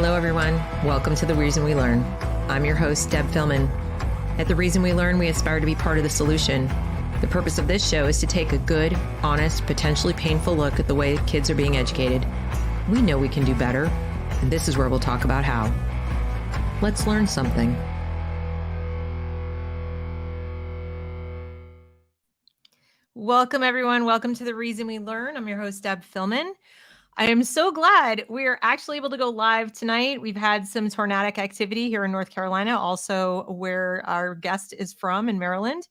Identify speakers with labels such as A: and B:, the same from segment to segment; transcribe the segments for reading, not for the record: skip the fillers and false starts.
A: Hello, everyone. Welcome to The Reason We Learn. I'm your host, Deb Philman. At The Reason We Learn, we aspire to be part of the solution. The purpose of this show is to take a good, honest, potentially painful look at the way kids are being educated. We know we can do better, and this is where we'll talk about how. Let's learn something. Welcome, everyone. Welcome to The Reason We Learn. I'm your host, Deb Philman. I am so glad we are actually able to go live tonight. We've had some tornadic activity here in North Carolina, also where our guest is from in Maryland.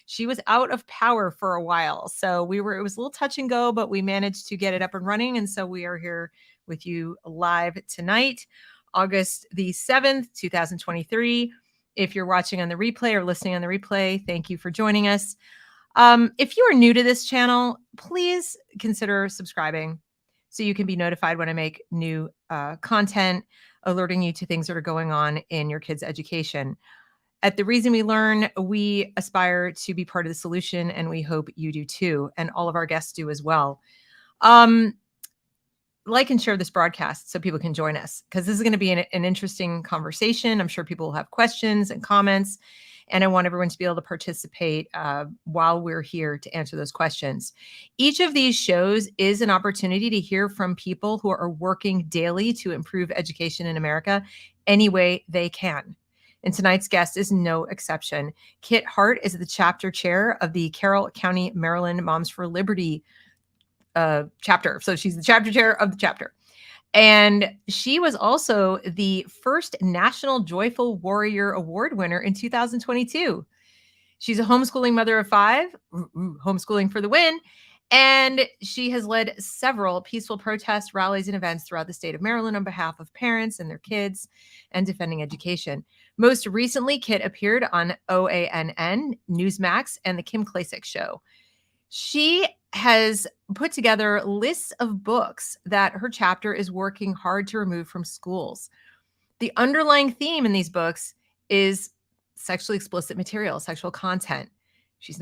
A: She was out of power for a while. So it was a little touch and go, but we managed to get it up and running. And so we are here with you live tonight, August the 7th, 2023. If you're watching on the replay or listening on the replay, thank you for joining us. If you are new to this channel, please consider subscribing so you can be notified when I make new content, alerting you to things that are going on in your kids' education. At The Reason We Learn, we aspire to be part of the solution, and we hope you do too, and all of our guests do as well. Like and share this broadcast so people can join us, because this is going to be an interesting conversation. I'm sure people will have questions and comments, and I want everyone to be able to participate while we're here to answer those questions. Each of these shows is an opportunity to hear from people who are working daily to improve education in America any way they can. And tonight's guest is no exception. Kit Hart is the chapter chair of the Carroll County, Maryland Moms for Liberty chapter. So she's the chapter chair of the chapter. And she was also the first National Joyful Warrior Award winner in 2022. She's a homeschooling mother of 5, homeschooling for the win. And she has led several peaceful protests, rallies, and events throughout the state of Maryland on behalf of parents and their kids and defending education. Most recently, Kit appeared on OANN, NewsMax, and the Kim Klacik show. She has put together lists of books that her chapter is working hard to remove from schools. The underlying theme in these books is sexually explicit material, sexual content. She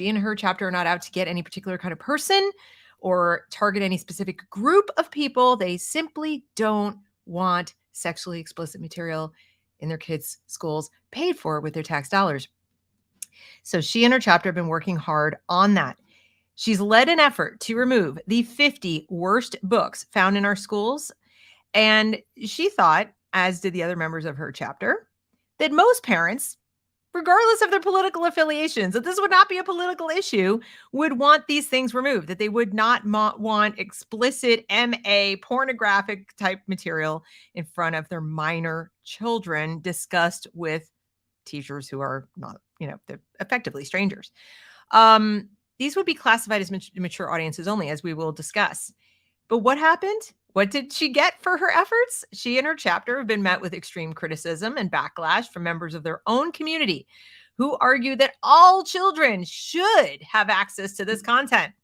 A: and her chapter are not out to get any particular kind of person or target any specific group of people. They simply don't want sexually explicit material in their kids' schools paid for with their tax dollars. So she and her chapter have been working hard on that. She's led an effort to remove the 50 worst books found in our schools. And she thought, as did the other members of her chapter, that most parents, regardless of their political affiliations, that this would not be a political issue, would want these things removed, that they would not want explicit MA pornographic type material in front of their minor children discussed with teachers who are not, they're effectively strangers. These would be classified as mature audiences only, as we will discuss. But what happened? What did she get for her efforts? She and her chapter have been met with extreme criticism and backlash from members of their own community who argue that all children should have access to this content.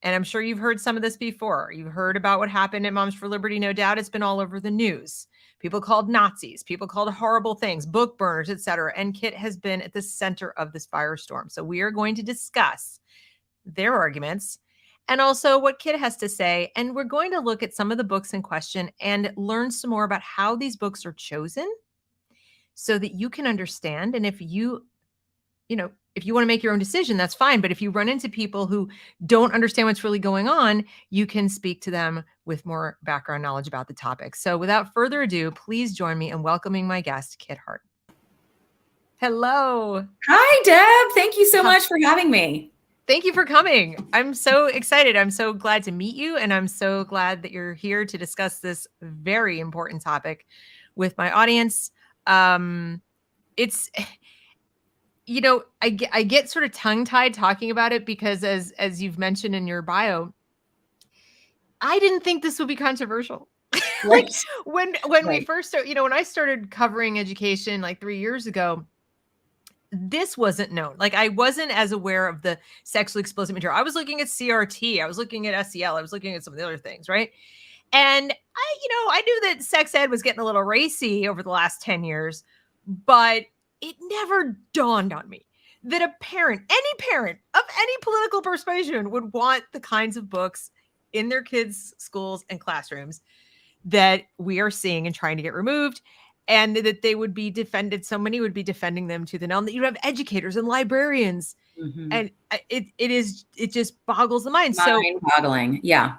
A: And I'm sure you've heard some of this before. You've heard about what happened at Moms for Liberty. No doubt it's been all over the news. People called Nazis, people called horrible things, book burners, etc. And Kit has been at the center of this firestorm. So we are going to discuss their arguments and also what Kit has to say. And we're going to look at some of the books in question and learn some more about how these books are chosen so that you can understand. And if you want to make your own decision, that's fine. But if you run into people who don't understand what's really going on, you can speak to them with more background knowledge about the topic. So without further ado, please join me in welcoming my guest, Kit Hart. Hello.
B: Hi, Deb. Thank you so much for having me.
A: Thank you for coming. I'm so excited. I'm so glad to meet you. And I'm so glad that you're here to discuss this very important topic with my audience. I get sort of tongue-tied talking about it because as you've mentioned in your bio, I didn't think this would be controversial. Like when we first started, when I started covering education like 3 years ago, this wasn't known. Like I wasn't as aware of the sexually explicit material. I was looking at CRT, I was looking at SEL, I was looking at some of the other things, right? And I knew that sex ed was getting a little racy over the last 10 years, but it never dawned on me that any parent of any political persuasion would want the kinds of books in their kids' schools and classrooms that we are seeing and trying to get removed, and that they would be defended. So many would be defending them to the nail. And you have educators and librarians, and it just boggles the mind.
B: Mind-boggling. Yeah.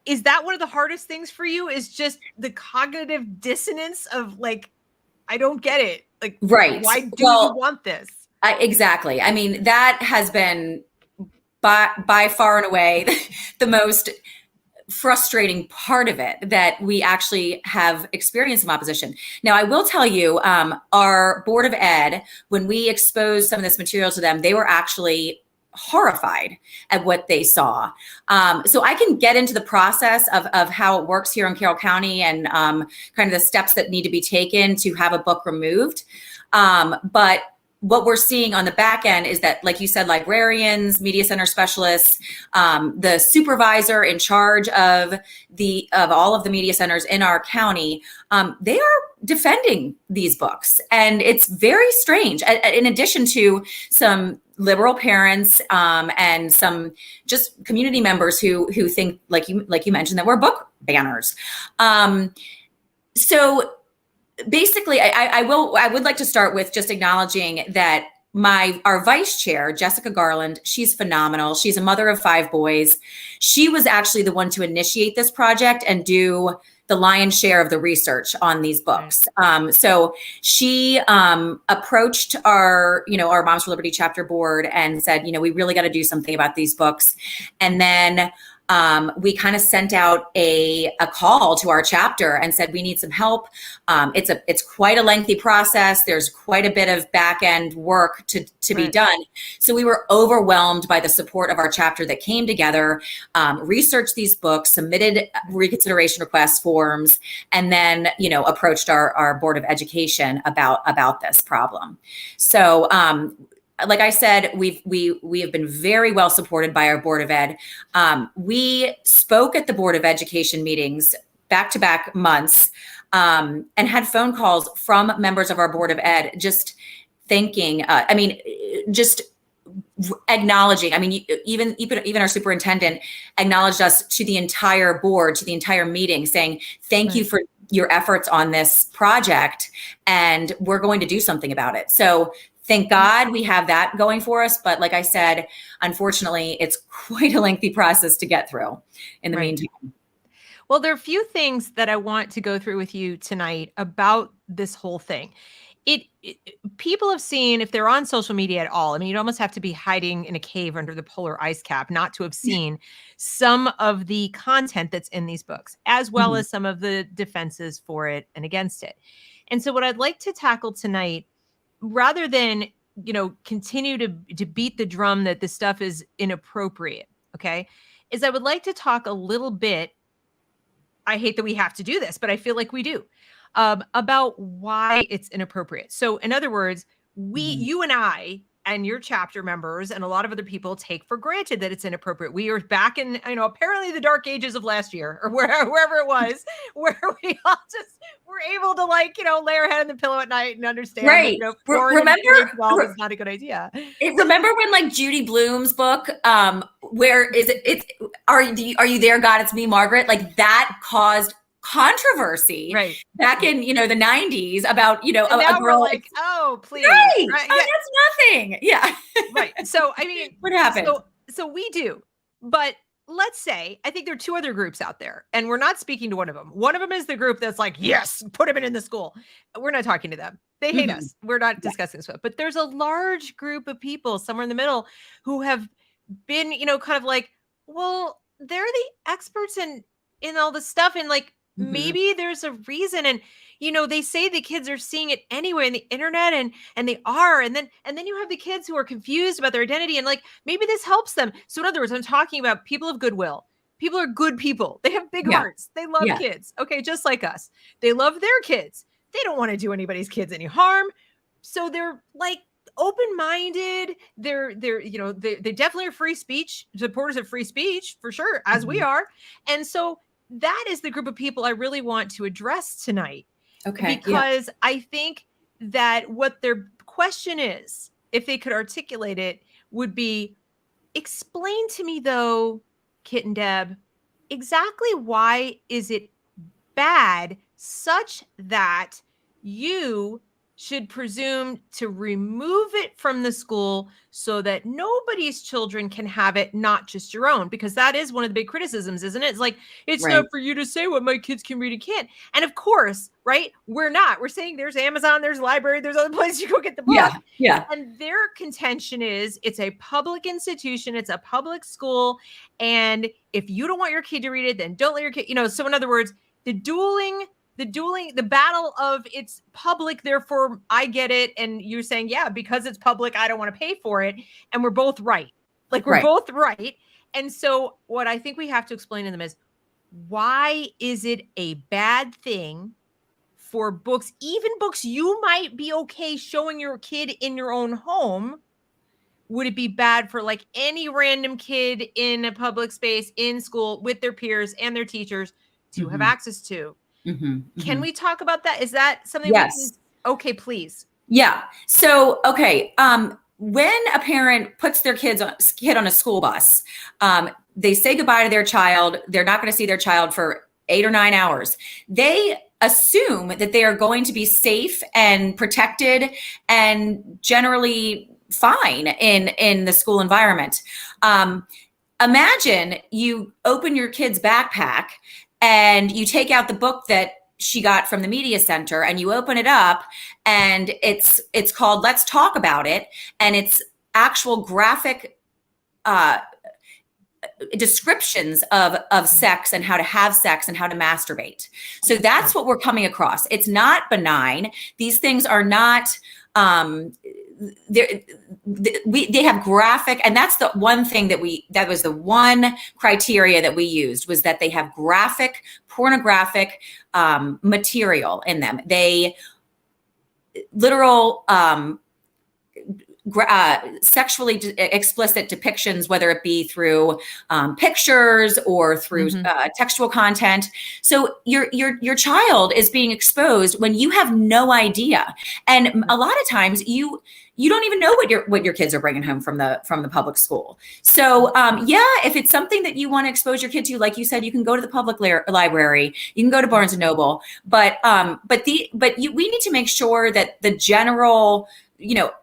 A: Is that one of the hardest things for you? Is just the cognitive dissonance of like, I don't get it. Like,
B: right.
A: Why do you want this?
B: Exactly. I mean, that has been by far and away the most frustrating part of it, that we actually have experienced some opposition. Now, I will tell you, our Board of Ed, when we exposed some of this material to them, they were actually horrified at what they saw. So I can get into the process of how it works here in Carroll County and kind of the steps that need to be taken to have a book removed. But what we're seeing on the back end is that, like you said, librarians, media center specialists, the supervisor in charge of all of the media centers in our county, they are defending these books. And it's very strange. In addition to some liberal parents and some just community members who think, like you mentioned, that we're book banners. So basically, I would like to start with just acknowledging that our vice chair, Jessica Garland, she's phenomenal. She's a mother of 5 boys. She was actually the one to initiate this project and do the lion's share of the research on these books. So she approached our Moms for Liberty chapter board and said, we really got to do something about these books. And then we kind of sent out a call to our chapter and said, we need some help. It's quite a lengthy process. There's quite a bit of back end work to be done. So we were overwhelmed by the support of our chapter that came together, researched these books, submitted reconsideration request forms, and then, approached our Board of Education about this problem. So, like I said, we have been very well supported by our Board of Ed. We spoke at the Board of Education meetings back-to-back months and had phone calls from members of our Board of Ed just thanking, just acknowledging. Even our superintendent acknowledged us to the entire board, to the entire meeting, saying, thank you for your efforts on this project, and we're going to do something about it. So thank God we have that going for us. But like I said, unfortunately, it's quite a lengthy process to get through in the meantime.
A: Well, there are a few things that I want to go through with you tonight about this whole thing. People have seen, if they're on social media at all, you'd almost have to be hiding in a cave under the polar ice cap not to have seen some of the content that's in these books, as well as some of the defenses for it and against it. And so what I'd like to tackle tonight, rather than, continue to beat the drum that this stuff is inappropriate, okay, is I would like to talk a little bit, I hate that we have to do this, but I feel like we do, about why it's inappropriate. So in other words, you and I and your chapter members and a lot of other people take for granted that it's inappropriate. We are back in, apparently the dark ages of last year or wherever it was, where we all just were able to lay our head on the pillow at night and understand.
B: Right.
A: Remember, it's not a good idea.
B: Remember when Judy Blume's book, where is it? Are you there, God? It's me, Margaret. that caused controversy back in the 90s about
A: and
B: a girl
A: like, oh please,
B: right. Oh, that's nothing. Yeah.
A: Right. So
B: what happened?
A: So we do, but let's say I think there are 2 other groups out there, and we're not speaking to one of them. One of them is the group that's like, yes, put him in the school. We're not talking to them. They hate us. We're not discussing this with. But there's a large group of people somewhere in the middle who have been, kind of like, well, they're the experts in all this stuff, and maybe there's a reason. And, they say the kids are seeing it anyway on the internet, and they are. And then you have the kids who are confused about their identity, and maybe this helps them. So in other words, I'm talking about people of goodwill. People are good people. They have big hearts. They love kids. Okay. Just like us. They love their kids. They don't want to do anybody's kids any harm. So they're open-minded. They definitely are free speech, supporters of free speech for sure, as we are. And so that is the group of people I really want to address tonight.
B: Okay.
A: Because I think that what their question is, if they could articulate it, would be, explain to me though, Kit and Deb, exactly why is it bad such that you should presume to remove it from the school so that nobody's children can have it, not just your own? Because that is one of the big criticisms, isn't it? It's like, it's
B: Right.
A: not for you to say what my kids can read and can't. And of course, right, we're not. We're saying there's Amazon, there's library, there's other places you go get the book.
B: Yeah. Yeah.
A: And their contention is it's a public institution, it's a public school. And if you don't want your kid to read it, then don't let your kid, so in other words, the battle of it's public, therefore I get it. And you're saying, yeah, because it's public, I don't want to pay for it. And we're both right. Like we're
B: Right.
A: both right. And so what I think we have to explain to them is, why is it a bad thing for books, even books you might be okay showing your kid in your own home? Would it be bad for like any random kid in a public space in school with their peers and their teachers to have access to? Can we talk about that? Is that something
B: Yes.
A: we can? Okay, please.
B: Yeah. So, okay. When a parent puts their kid on a school bus, they say goodbye to their child. They're not going to see their child for 8 or 9 hours. They assume that they are going to be safe and protected and generally fine in the school environment. Imagine you open your kid's backpack and you take out the book that she got from the media center and you open it up and it's called Let's Talk About It. And it's actual graphic descriptions of sex and how to have sex and how to masturbate. So that's what we're coming across. It's not benign. These things are not, they have graphic, and that's the one thing that was the one criteria that we used, was that they have graphic, pornographic material in them. They literal sexually explicit depictions, whether it be through pictures or through textual content. So your child is being exposed when you have no idea, and a lot of times you don't even know what your kids are bringing home from the public school. So if it's something that you want to expose your kid to, like you said, you can go to the public library, you can go to Barnes and Noble, but we need to make sure that the general,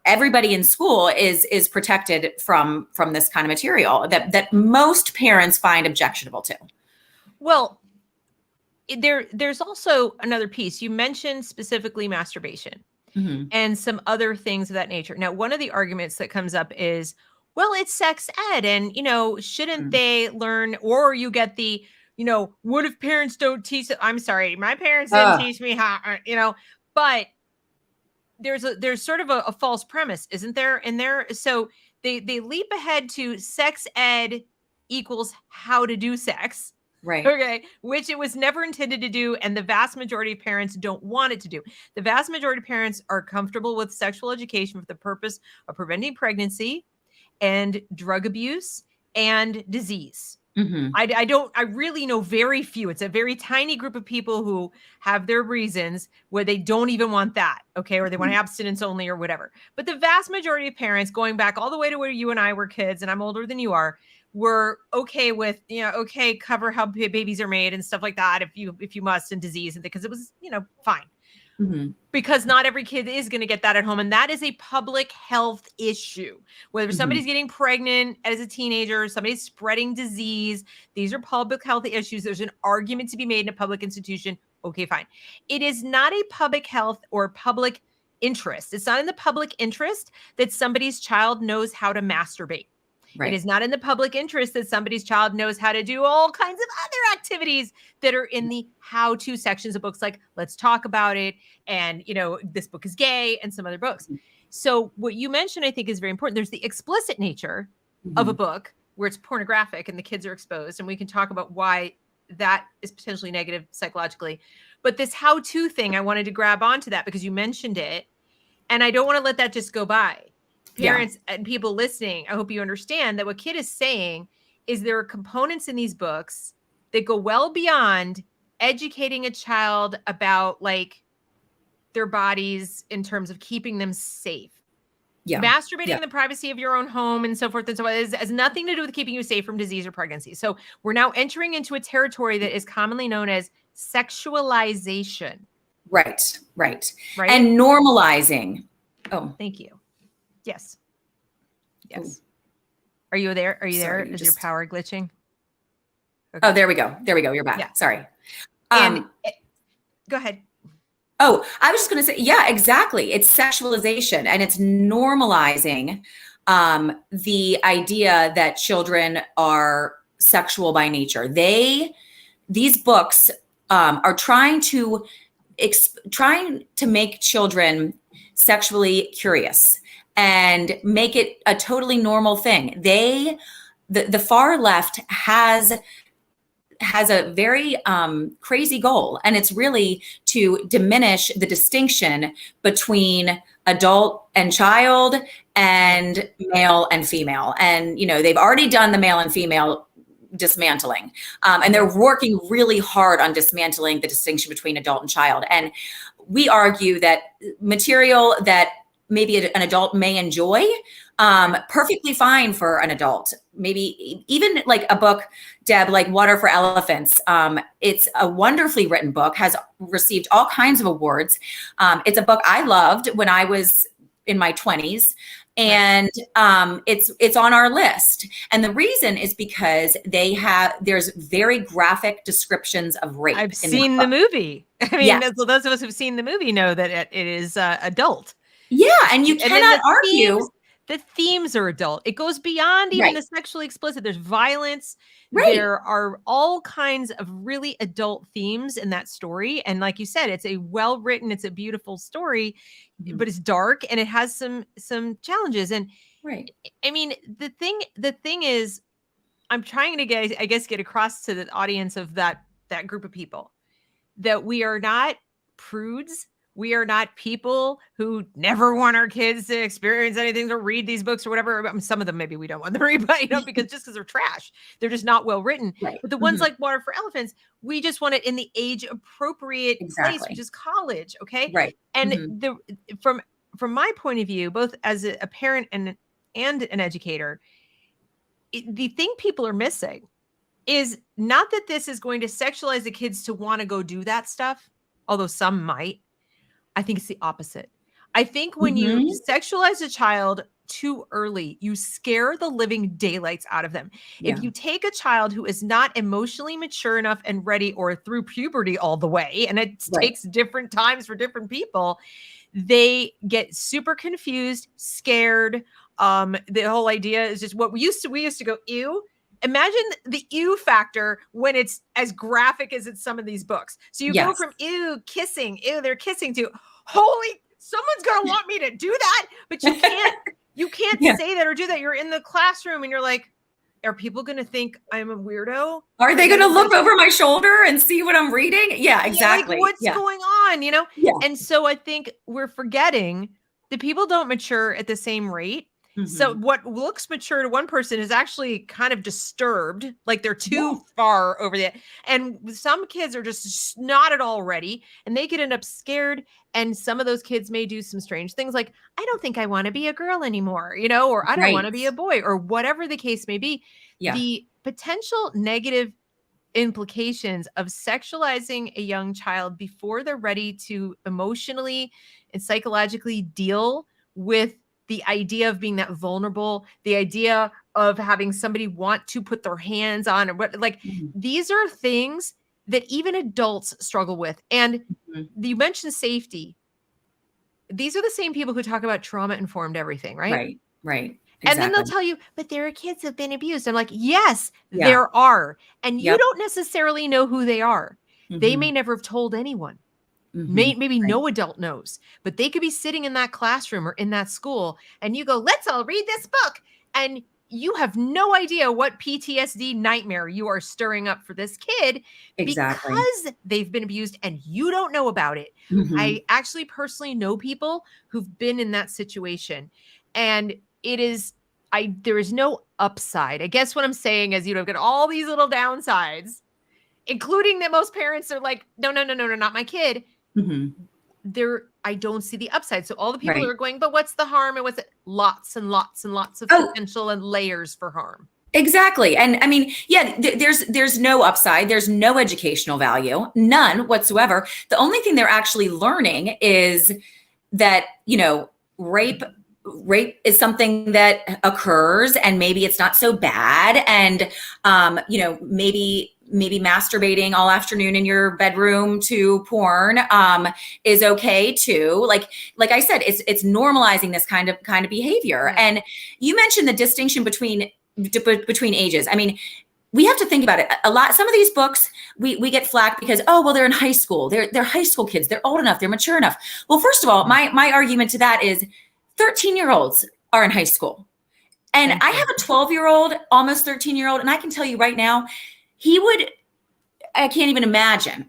B: everybody in school is protected from this kind of material that most parents find objectionable to.
A: Well, there's also another piece. You mentioned specifically masturbation and some other things of that nature. Now, one of the arguments that comes up is, well, it's sex ed, and shouldn't they learn? Or you get the, what if parents don't teach it? I'm sorry, my parents didn't teach me how, but there's sort of a false premise, isn't there? In there, so they leap ahead to sex ed equals how to do sex,
B: right?
A: Okay, which it was never intended to do, and the vast majority of parents don't want it to do. The vast majority of parents are comfortable with sexual education for the purpose of preventing pregnancy and drug abuse and disease. I really know very few. It's a very tiny group of people who have their reasons where they don't even want that. Okay. Or they want abstinence only or whatever. But the vast majority of parents, going back all the way to where you and I were kids, and I'm older than you are, were okay with, okay, cover how babies are made and stuff like that. If you must, and disease, and because it was, fine. Because not every kid is going to get that at home. And that is a public health issue. Whether somebody's getting pregnant as a teenager, somebody's spreading disease, these are public health issues. There's an argument to be made in a public institution. Okay, fine. It is not a public health or public interest. It's not in the public interest that somebody's child knows how to masturbate. Right. It is not in the public interest that somebody's child knows how to do all kinds of other activities that are in the how-to sections of books, like Let's Talk About It, and, this book is gay, and some other books. So what you mentioned, I think, is very important. There's the explicit nature of a book where it's pornographic and the kids are exposed, and we can talk about why that is potentially negative psychologically. But this how-to thing, I wanted to grab onto that because you mentioned it, and I don't want to let that just go by. Parents and people listening, I hope you understand that what Kit is saying is there are components in these books that go well beyond educating a child about like their bodies in terms of keeping them safe.
B: Yeah.
A: Masturbating
B: Yeah.
A: in the privacy of your own home and so forth and so on has nothing to do with keeping you safe from disease or pregnancy. So we're now entering into a territory that is commonly known as sexualization.
B: Right. Right.
A: Right.
B: And normalizing. Oh,
A: Thank you. Yes.
B: Oh.
A: Yes. Are you there? Are you
B: Sorry,
A: there? Is your power glitching?
B: Okay. Oh, there we go. There we go. You're back.
A: Yeah.
B: Sorry.
A: And go ahead.
B: Oh, I was just going to say, yeah, exactly. It's sexualization, and it's normalizing the idea that children are sexual by nature. These books are trying to make children sexually curious and make it a totally normal thing. The far left has a very crazy goal, and it's really to diminish the distinction between adult and child and male and female. And they've already done the male and female dismantling, and they're working really hard on dismantling the distinction between adult and child. And we argue that material that maybe an adult may enjoy, perfectly fine for an adult. Maybe even like a book, Deb, like Water for Elephants. It's a wonderfully written book, has received all kinds of awards. It's a book I loved when I was in my 20s. And it's on our list. And the reason is because there's very graphic descriptions of rape.
A: I've seen the movie. I mean, yes. Those of us who've seen the movie know that it is adult.
B: Yeah, and you cannot argue.
A: The themes are adult. It goes beyond even the sexually explicit. There's violence.
B: Right.
A: There are all kinds of really adult themes in that story. And like you said, it's a well-written, it's a beautiful story, but it's dark and it has some challenges. And I mean, the thing is, I'm trying to get across to the audience of that group of people that we are not prudes. We are not people who never want our kids to experience anything, to read these books or whatever. I mean, some of them maybe we don't want them to read, but because they're trash. They're just not well written.
B: Right.
A: But the ones like Water for Elephants, we just want it in the age appropriate place, which is college. Okay.
B: Right.
A: And from my point of view, both as a parent and an educator, the thing people are missing is not that this is going to sexualize the kids to want to go do that stuff, although some might. I think it's the opposite. I think when you sexualize a child too early, you scare the living daylights out of them. Yeah. If you take a child who is not emotionally mature enough and ready, or through puberty all the way, and it takes different times for different people, they get super confused, scared. The whole idea is just what we used to go, ew. Imagine the ew factor when it's as graphic as it's some of these books. So you go from ew, kissing, ew, they're kissing, to holy, someone's going to want me to do that. But you can't say that or do that. You're in the classroom and you're like, are people going to think I'm a weirdo?
B: Are they going to look over my shoulder and see what I'm reading? Yeah, exactly.
A: Like, what's going on? Yeah. And so I think we're forgetting that people don't mature at the same rate. So what looks mature to one person is actually kind of disturbed, like they're too far over there. And some kids are just not at all ready, and they could end up scared. And some of those kids may do some strange things like, I don't think I want to be a girl anymore, or I don't want to be a boy, or whatever the case may be. Yeah. The potential negative implications of sexualizing a young child before they're ready to emotionally and psychologically deal with the idea of being that vulnerable, the idea of having somebody want to put their hands on, or what, like these are things that even adults struggle with. And you mentioned safety. These are the same people who talk about trauma-informed everything, right?
B: Right. Exactly.
A: And then they'll tell you, but there are kids who've been abused. I'm like, yes, there are. And you don't necessarily know who they are. They may never have told anyone. Maybe no adult knows, but they could be sitting in that classroom or in that school, and you go, let's all read this book. And you have no idea what PTSD nightmare you are stirring up for this kid because they've been abused and you don't know about it. I actually personally know people who've been in that situation, and there is no upside. I guess what I'm saying is, I've got all these little downsides, including that most parents are like, no, not my kid. I don't see the upside. So all the people
B: Right.
A: are going, but what's the harm? And what's it? Lots and lots and lots of
B: Oh,
A: potential and layers for harm.
B: exactly. And I mean, yeah, there's no upside. There's no educational value, none whatsoever. The only thing they're actually learning is that, rape is something that occurs, and maybe it's not so bad. And maybe masturbating all afternoon in your bedroom to porn is okay too. Like I said, it's normalizing this kind of behavior.
A: Yeah.
B: And you mentioned the distinction between ages. I mean, we have to think about it a lot. Some of these books we get flack because, oh, well, they're in high school. They're high school kids. They're old enough. They're mature enough. Well, first of all, my argument to that is 13-year-olds are in high school. And I have a 12-year-old, almost 13-year-old. And I can tell you right now, I can't even imagine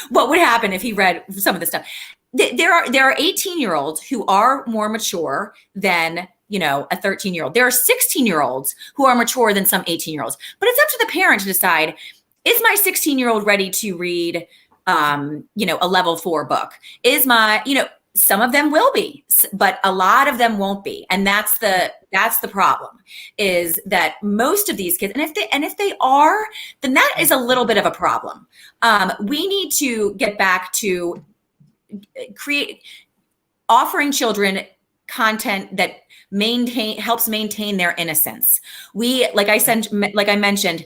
B: what would happen if he read some of this stuff. There are 18-year-olds who are more mature than a 13-year-old. There are 16-year-olds who are mature than some 18-year-olds. But it's up to the parent to decide, is my 16-year-old ready to read, a level 4 book? Is my, some of them will be, but a lot of them won't be. And that's the problem, is that most of these kids, and if they are, then that is a little bit of a problem. We need to get back to offering children content that helps maintain their innocence. Like I mentioned,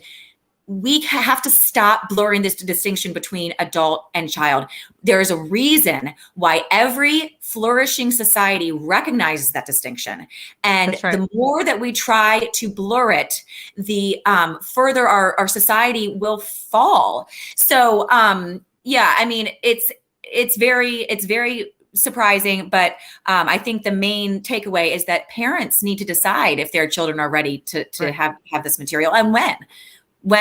B: we have to stop blurring this distinction between adult and child. There is a reason why every flourishing society recognizes that distinction. And
A: Right.
B: The more that we try to blur it, the further our society will fall. So, yeah, I mean, it's very surprising, but I think the main takeaway is that parents need to decide if their children are ready to
A: Right.
B: have this material, and when.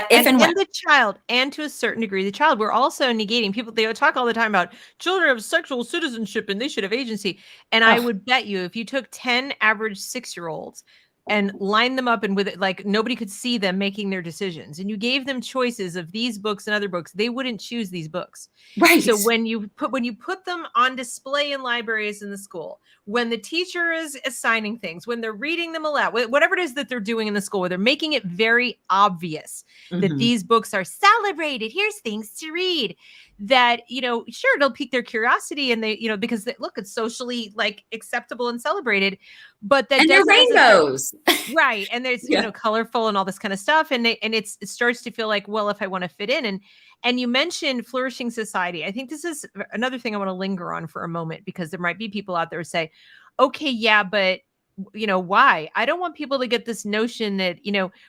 B: If and when.
A: And the child, and to a certain degree, the child. We're also negating people. They talk all the time about children have sexual citizenship and they should have agency. And I would bet you, if you took 10 average 6-year-olds and lined them up and with it, like nobody could see them making their decisions, and you gave them choices of these books and other books, they wouldn't choose these books.
B: Right.
A: So when you put them on display in libraries in the school, when the teacher is assigning things, when they're reading them aloud, whatever it is that they're doing in the school, where they're making it very obvious that these books are celebrated, here's things to read, that, sure, it'll pique their curiosity, and they, because look, it's socially like acceptable and celebrated, but that,
B: and they're rainbows.
A: Right. And there's, colorful and all this kind of stuff. And it starts to feel like, well, if I want to fit in, and you mentioned flourishing society. I think this is another thing I want to linger on for a moment, because there might be people out there who say, okay, yeah, but why? I don't want people to get this notion that,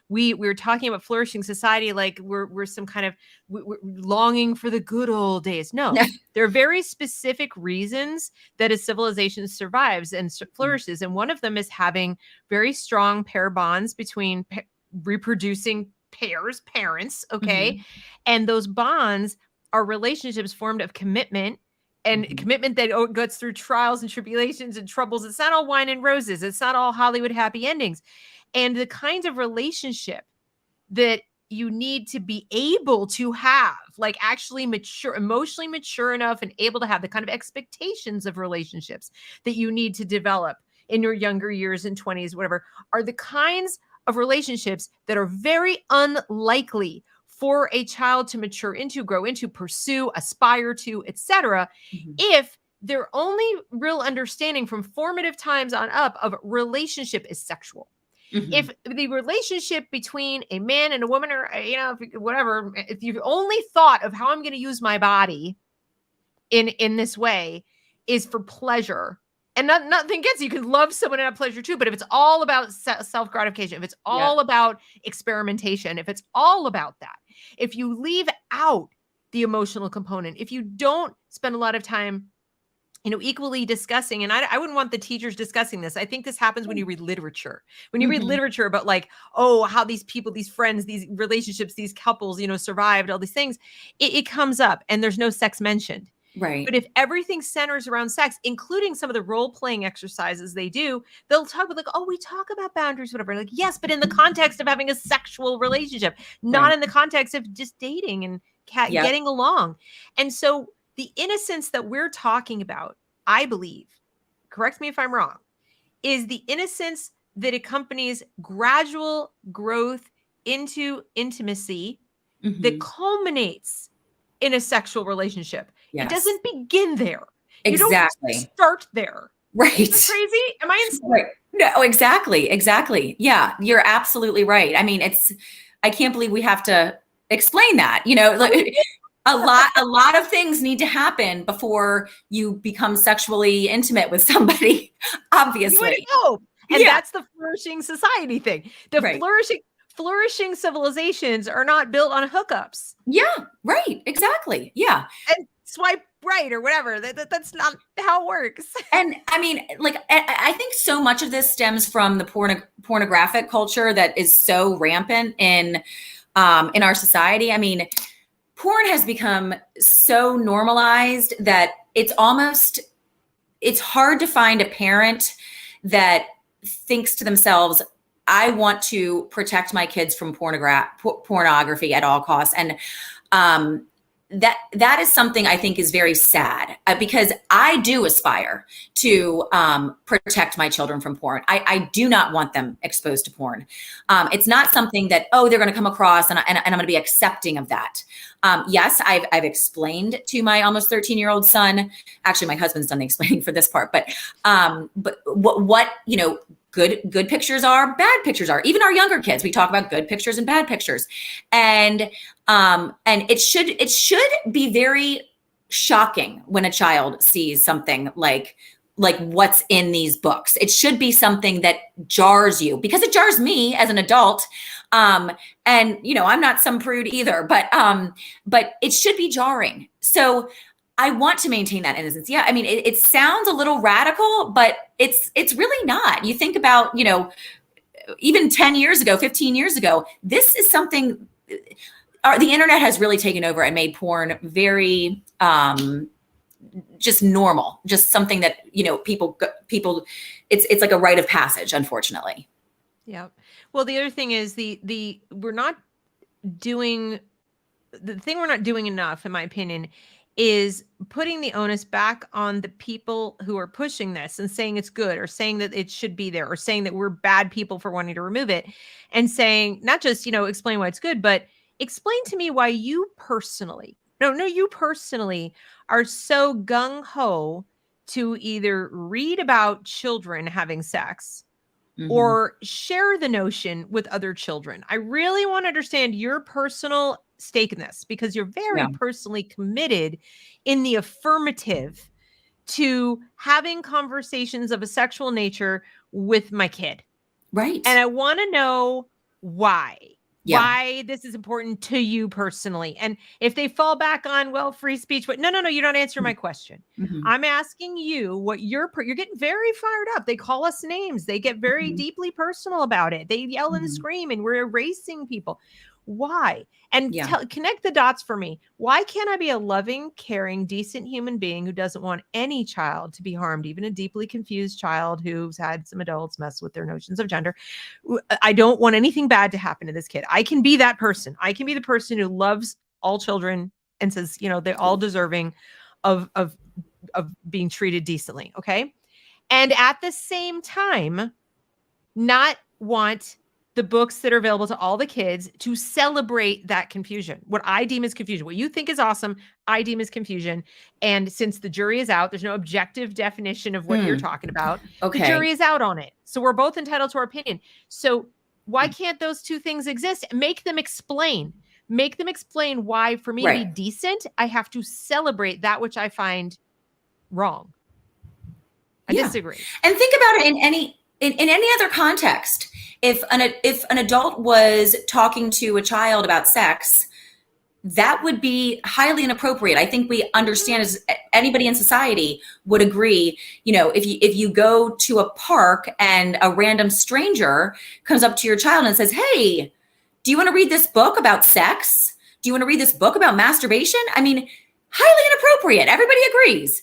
A: we're talking about flourishing society like we're some kind of we're longing for the good old days. No, there are very specific reasons that a civilization survives and flourishes. And one of them is having very strong pair bonds between reproducing parents. Okay. And those bonds are relationships formed of commitment, and commitment that goes through trials and tribulations and troubles. It's not all wine and roses. It's not all Hollywood happy endings. And the kind of relationship that you need to be able to have, like actually mature, emotionally mature enough and able to have the kind of expectations of relationships that you need to develop in your younger years and 20s, whatever, are the kinds of relationships that are very unlikely for a child to mature into, grow into, pursue, aspire to, etc., if their only real understanding from formative times on up of relationship is sexual. If the relationship between a man and a woman, or whatever, if you've only thought of how I'm going to use my body in this way is for pleasure, and nothing gets you can love someone and have pleasure too. But if it's all about self-gratification, if it's all about experimentation, if it's all about that, if you leave out the emotional component, if you don't spend a lot of time, equally discussing, and I wouldn't want the teachers discussing this. I think this happens when you read literature. When you read literature about like, how these people, these friends, these relationships, these couples, survived, all these things, it comes up, and there's no sex mentioned.
B: Right.
A: But if everything centers around sex, including some of the role-playing exercises they do, they'll talk about like, we talk about boundaries, whatever. Like, yes, but in the context of having a sexual relationship, not in the context of just dating and getting along. And so The innocence that we're talking about, I believe, correct me if I'm wrong, is the innocence that accompanies gradual growth into intimacy that culminates in a sexual relationship.
B: Yes.
A: It doesn't begin there.
B: Exactly.
A: You don't start there.
B: Right.
A: Isn't that crazy? Am I in?
B: Right. No, exactly. Yeah, you're absolutely right. I mean, I can't believe we have to explain that, like, a lot of things need to happen before you become sexually intimate with somebody, obviously.
A: And that's the flourishing society thing. The
B: right.
A: flourishing civilizations are not built on hookups.
B: Yeah, right. Exactly. Yeah.
A: And swipe right or whatever. That's not how it works.
B: And I mean, like, I think so much of this stems from the pornographic culture that is so rampant in our society. I mean, porn has become so normalized that it's hard to find a parent that thinks to themselves, I want to protect my kids from pornography at all costs. And that is something I think is very sad, because I do aspire to protect my children from porn. I do not want them exposed to porn. It's not something that, they're going to come across and I'm going to be accepting of that. Yes, I've explained to my almost 13-year-old son, actually my husband's done the explaining for this part, but what good pictures are, bad pictures are. Even our younger kids, we talk about good pictures and bad pictures. And it should be very shocking when a child sees something like what's in these books. It should be something that jars you, because it jars me as an adult. And I'm not some prude either, but it should be jarring. So I want to maintain that innocence. Yeah. I mean, it sounds a little radical, but it's really not. You think about, even 10 years ago, 15 years ago, this is something, the internet has really taken over and made porn very, just normal, just something that, people, it's like a rite of passage, unfortunately.
A: Yeah. Well, the other thing is the thing we're not doing enough, in my opinion, is putting the onus back on the people who are pushing this and saying it's good, or saying that it should be there, or saying that we're bad people for wanting to remove it, and saying, not just, explain why it's good, but explain to me why you personally are so gung-ho to either read about children having sex or share the notion with other children. I really want to understand your personal stake in this, because you're very personally committed in the affirmative to having conversations of a sexual nature with my kid.
B: Right.
A: And I want to know why. Why this is important to you personally. And if they fall back on, well, free speech, but no, you're not answering my question. I'm asking you what you're getting very fired up. They call us names. They get very deeply personal about it. They yell and scream, and we're erasing people. Why? And connect the dots for me. Why can't I be a loving, caring, decent human being who doesn't want any child to be harmed, even a deeply confused child who's had some adults mess with their notions of gender? I don't want anything bad to happen to this kid. I can be that person. I can be the person who loves all children and says, they're all deserving of being treated decently. Okay. And at the same time, not want the books that are available to all the kids to celebrate that confusion. What I deem as confusion, what you think is awesome, I deem as confusion. And since the jury is out, there's no objective definition of what you're talking about. Okay. The jury is out on it. So we're both entitled to our opinion. So why can't those two things exist? Make them explain why, for me to be decent, I have to celebrate that which I find wrong. I disagree.
B: And think about it in any other context. If an adult was talking to a child about sex, that would be highly inappropriate. I think we understand, as anybody in society would agree, if you go to a park and a random stranger comes up to your child and says, "Hey, do you want to read this book about sex? Do you want to read this book about masturbation?" I mean, highly inappropriate. Everybody agrees.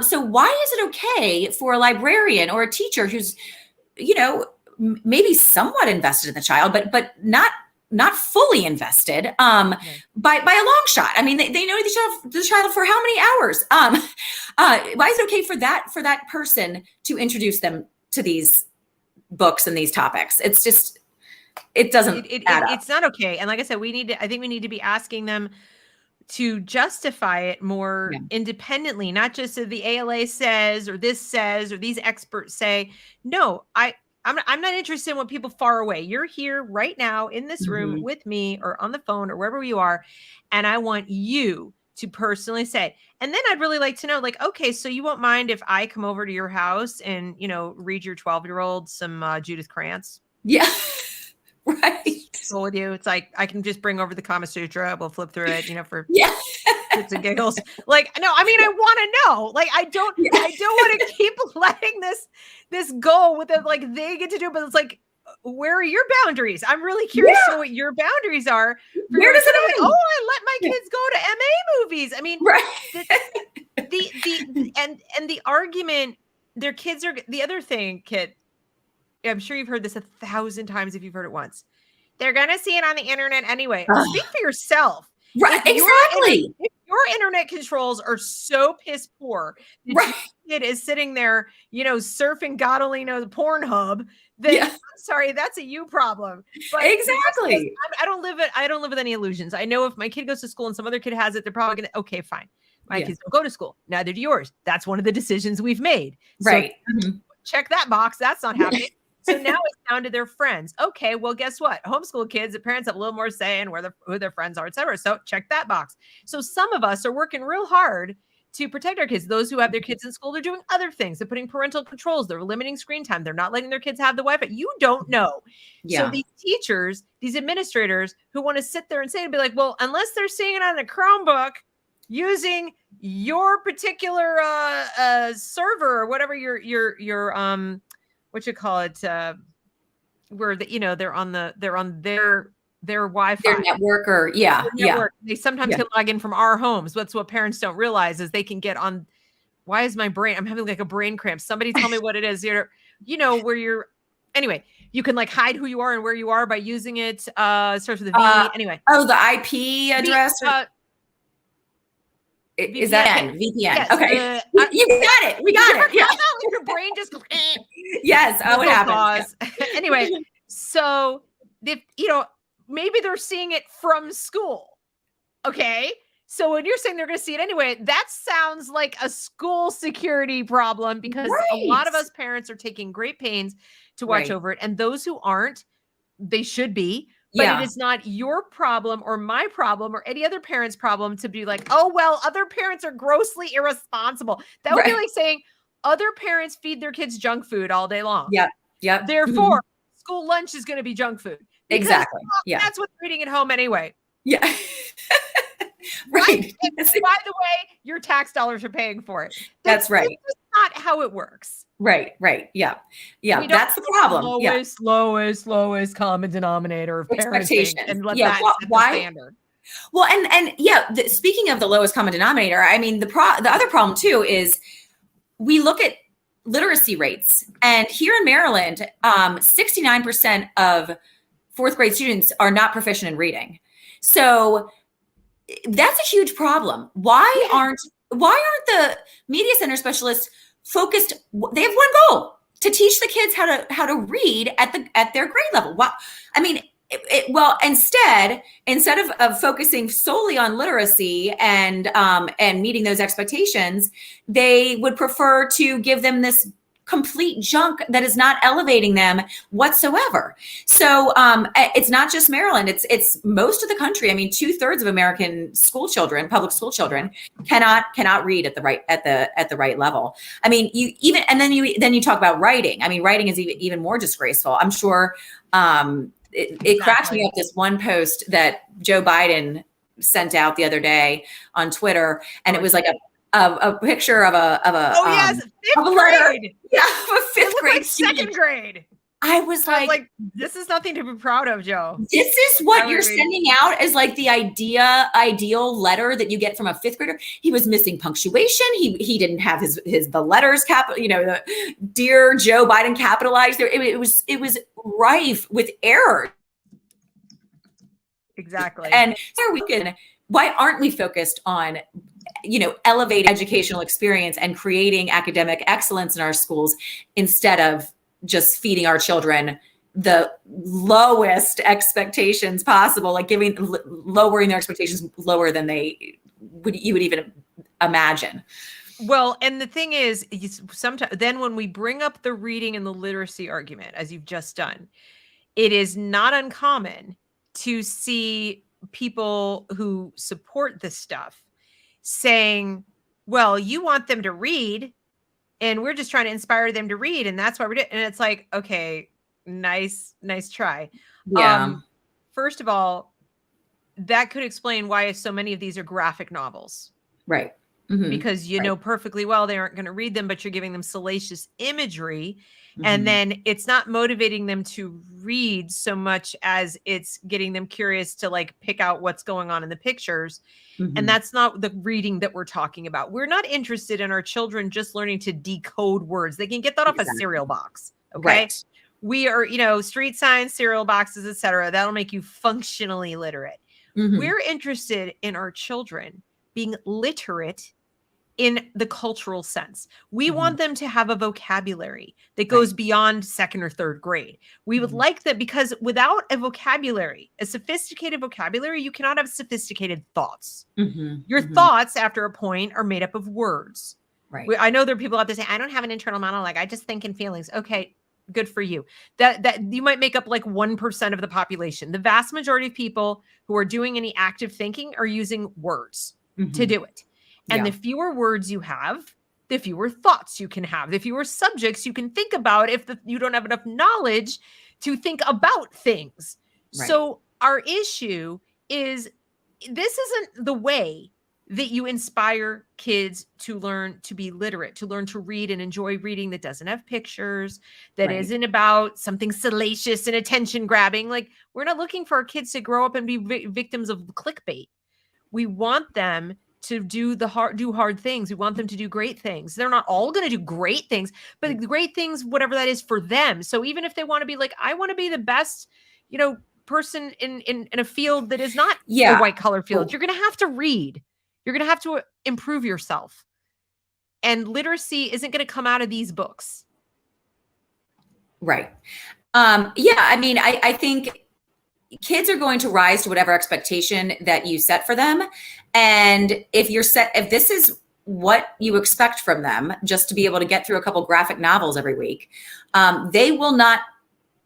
B: So why is it okay for a librarian or a teacher who's, maybe somewhat invested in the child, but not not fully invested by a long shot. I mean, they know the child for how many hours? Why is it okay for that person to introduce them to these books and these topics? It's just, it doesn't add up.
A: It's not okay. And like I said, I think we need to be asking them to justify it more independently, not just so the ALA says, or this says, or these experts say. No, I'm not interested in what people far away. You're here right now in this room with me, or on the phone, or wherever you are. And I want you to personally say. And then I'd really like to know, like, okay, so you won't mind if I come over to your house and, read your 12-year-old some Judith Krantz?
B: Yeah. Right.
A: So with you, it's like, I can just bring over the Kama Sutra. We'll flip through it, for shits and giggles. Like, no, I mean, I want to know. Like, I don't want to keep letting this go with it. Like, they get to do it, but it's like, where are your boundaries? I'm really curious to know what your boundaries are.
B: Where does it
A: end? Like, oh, I let my kids go to MA movies. I mean, and the argument, their kids are the other thing, Kit. I'm sure you've heard this 1,000 times if you've heard it once. They're going to see it on the internet anyway. Speak for yourself.
B: Right. Exactly.
A: If your internet controls are so piss poor that your kid is sitting there, surfing God only knows Pornhub, then I'm sorry, that's a you problem. But
B: exactly.
A: I don't live with any illusions. I know if my kid goes to school and some other kid has it, they're probably going to, okay, fine. My kids don't go to school. Neither do yours. That's one of the decisions we've made.
B: Right.
A: So check that box. That's not happening. So now it's down to their friends. Okay, well, guess what? Homeschool kids, the parents have a little more say in who their friends are, et cetera. So check that box. So some of us are working real hard to protect our kids. Those who have their kids in school, they're doing other things. They're putting parental controls. They're limiting screen time. They're not letting their kids have the Wi-Fi. You don't know. So these teachers, these administrators who want to sit there and say, and be like, well, unless they're seeing it on a Chromebook using your particular server or whatever your what you call it, where they're on their Wi-Fi,
B: their network, or network.
A: They sometimes can log in from our homes. That's what parents don't realize, is they can get on. Why is my brain? I'm having like a brain cramp. Somebody tell me what it is. Where you're. Anyway, you can like hide who you are and where you are by using it. Starts with a V. Anyway.
B: Oh, the IP address. Is that VPN?
A: Yes,
B: okay. You got it. We got it. Yeah.
A: Your brain just.
B: Yes. Oh, what happens?
A: Anyway, so if maybe they're seeing it from school. Okay. So when you're saying they're going to see it anyway, that sounds like a school security problem, because a lot of us parents are taking great pains to watch over it. And those who aren't, they should be. But it is not your problem or my problem or any other parent's problem to be like, oh, well, other parents are grossly irresponsible. That would be like saying other parents feed their kids junk food all day long.
B: Yeah.
A: Therefore, school lunch is going to be junk food.
B: Exactly.
A: That's what they're eating at home anyway.
B: Yeah.
A: Right. And by the way, your tax dollars are paying for it.
B: That's right.
A: That's not how it works.
B: Right. Yeah. That's the problem.
A: Lowest common denominator of parenting, and let that set the standard.
B: Well, speaking of the lowest common denominator, I mean, the other problem too is we look at literacy rates, and here in Maryland, 69% of fourth grade students are not proficient in reading. So that's a huge problem. Why aren't the media center specialists focused? They have one goal: to teach the kids how to read at their grade level. Well, I mean, instead of focusing solely on literacy and meeting those expectations, they would prefer to give them this complete junk that is not elevating them whatsoever. So it's not just Maryland; it's most of the country. I mean, 2/3 of American public school children, cannot read at the right level. I mean, then you talk about writing. I mean, writing is even more disgraceful. I'm sure. It cracks me up, this one post that Joe Biden sent out the other day on Twitter, and it was like a picture of a
A: fifth
B: letter.
A: grade.
B: Yeah, of a fifth grade,
A: like second grade.
B: I was like,
A: this is nothing to be proud of, Joe.
B: This is what you're sending out as like the ideal letter that you get from a fifth grader. He was missing punctuation. He didn't have the letters the dear Joe Biden capitalized there. It was rife with error.
A: Exactly.
B: And why aren't we focused on, elevating educational experience and creating academic excellence in our schools instead of just feeding our children the lowest expectations possible, like lowering their expectations lower than you would even imagine.
A: Well, and the thing is, sometimes then when we bring up the reading and the literacy argument, as you've just done, it is not uncommon to see people who support this stuff saying, well, you want them to read and we're just trying to inspire them to read. And that's why we're doing. And it's like, okay, nice try.
B: Yeah.
A: First of all, that could explain why so many of these are graphic novels.
B: Right.
A: Mm-hmm. Because you know perfectly well they aren't going to read them, but you're giving them salacious imagery. Mm-hmm. And then it's not motivating them to read so much as it's getting them curious to like pick out what's going on in the pictures. Mm-hmm. And that's not the reading that we're talking about. We're not interested in our children just learning to decode words. They can get that off a cereal box. Okay. Right. We are, street signs, cereal boxes, etc. That'll make you functionally literate. Mm-hmm. We're interested in our children being literate in the cultural sense. We mm-hmm. want them to have a vocabulary that goes beyond second or third grade. We would like that, because without a vocabulary, a sophisticated vocabulary, you cannot have sophisticated thoughts. Mm-hmm. Your thoughts after a point are made up of words. Right. I know there are people out there saying, I don't have an internal monologue. I just think in feelings. Okay, good for you. That you might make up like 1% of the population. The vast majority of people who are doing any active thinking are using words to do it. And the fewer words you have, the fewer thoughts you can have, the fewer subjects you can think about if you don't have enough knowledge to think about things. Right. So our issue is, this isn't the way that you inspire kids to learn to be literate, to learn to read and enjoy reading that doesn't have pictures, that isn't about something salacious and attention grabbing. Like, we're not looking for our kids to grow up and be victims of clickbait. We want them to do hard things. We want them to do great things. They're not all going to do great things, but great things, whatever that is for them. So even if they want to be like, I want to be the best, person in a field that is not a white collar field, you're going to have to read. You're going to have to improve yourself. And literacy isn't going to come out of these books.
B: Right. I think kids are going to rise to whatever expectation that you set for them. And if this is what you expect from them, just to be able to get through a couple graphic novels every week, they will not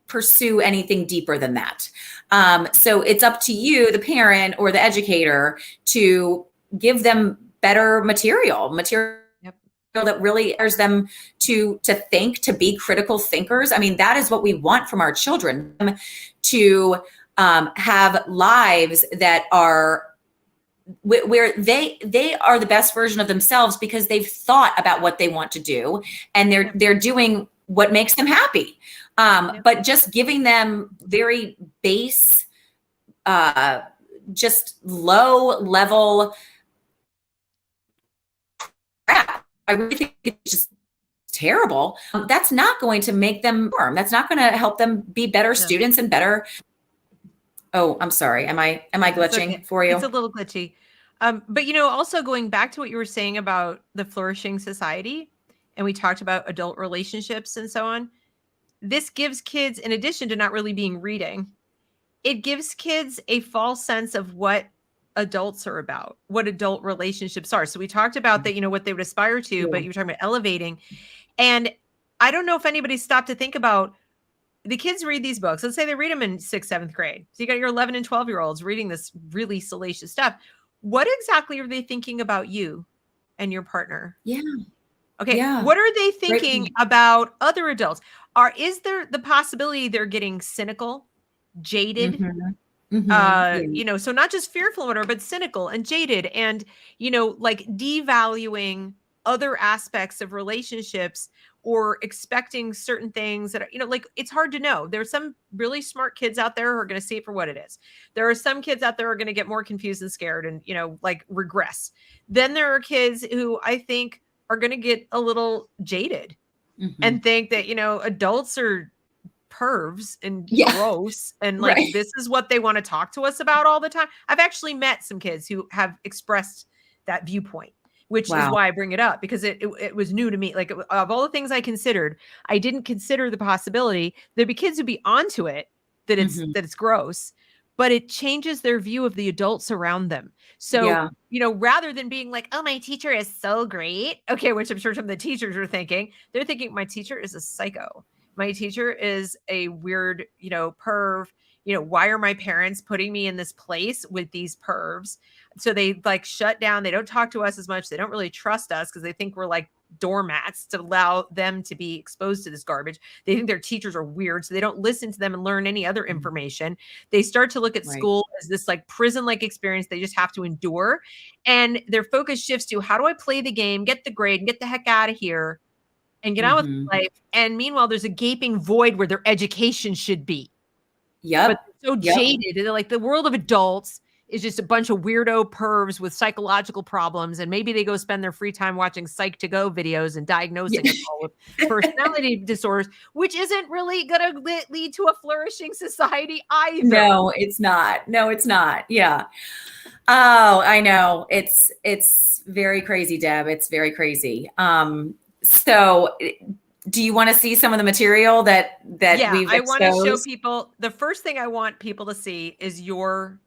B: pursue anything deeper than that. So it's up to you, the parent or the educator, to give them better material that really allows them to think, to be critical thinkers. I mean, that is what we want from our children, to have lives that are where they are the best version of themselves, because they've thought about what they want to do and they're doing what makes them happy. But just giving them very base, just low level crap, I really think it's just terrible. That's not going to make them learn. That's not going to help them be better students and better. Oh, I'm sorry. Am I glitching for you?
A: It's a little glitchy. But also going back to what you were saying about the flourishing society, and we talked about adult relationships and so on. This gives kids, in addition to not really being reading, it gives kids a false sense of what adults are about, what adult relationships are. So we talked about that, what they would aspire to, but you were talking about elevating. And I don't know if anybody stopped to think about, the kids read these books. Let's say they read them in 6th, 7th grade. So you got your 11 and 12-year-olds reading this really salacious stuff. What exactly are they thinking about you and your partner?
B: Yeah.
A: Okay. Yeah. What are they thinking about other adults? Is there the possibility they're getting cynical, jaded? So not just fearful or whatever, but cynical and jaded and, like devaluing other aspects of relationships, or expecting certain things that are, like, it's hard to know. There's some really smart kids out there who are going to see it for what it is. There are some kids out there who are going to get more confused and scared and, like regress. Then there are kids who I think are going to get a little jaded and think that, adults are pervs and
B: Yeah.
A: gross and like
B: Right.
A: this is what they want to talk to us about all the time. I've actually met some kids who have expressed that viewpoint, which is
B: Wow.
A: why I bring it up, because it was new to me. Like of all the things I considered, I didn't consider the possibility there'd be kids who'd be onto it, that it's gross, but it changes their view of the adults around them. So,
B: Yeah.
A: you know, rather than being like, oh, my teacher is so great. Okay, which I'm sure some of the teachers are thinking, they're thinking my teacher is a psycho. My teacher is a weird, you know, perv. You know, why are my parents putting me in this place with these pervs? So they like shut down. They don't talk to us as much. They don't really trust us because they think we're like doormats to allow them to be exposed to this garbage. They think their teachers are weird, so they don't listen to them and learn any other information. They start to look at
B: Right.
A: school as this like prison-like experience they just have to endure. And their focus shifts to, how do I play the game, get the grade, and get the heck out of here and get on with life? And meanwhile, there's a gaping void where their education should be.
B: Yep.
A: But they're so jaded. They're like, the world of adults is just a bunch of weirdo pervs with psychological problems. And maybe they go spend their free time watching Psych2Go videos and diagnosing us all with personality disorders, which isn't really going to lead to a flourishing society either.
B: No, it's not. No, it's not. Yeah. Oh, I know. It's very crazy, Deb. It's very crazy. So do you want to see some of the material that we've
A: I want to show
B: exposed?
A: people. The first thing I want people to see is your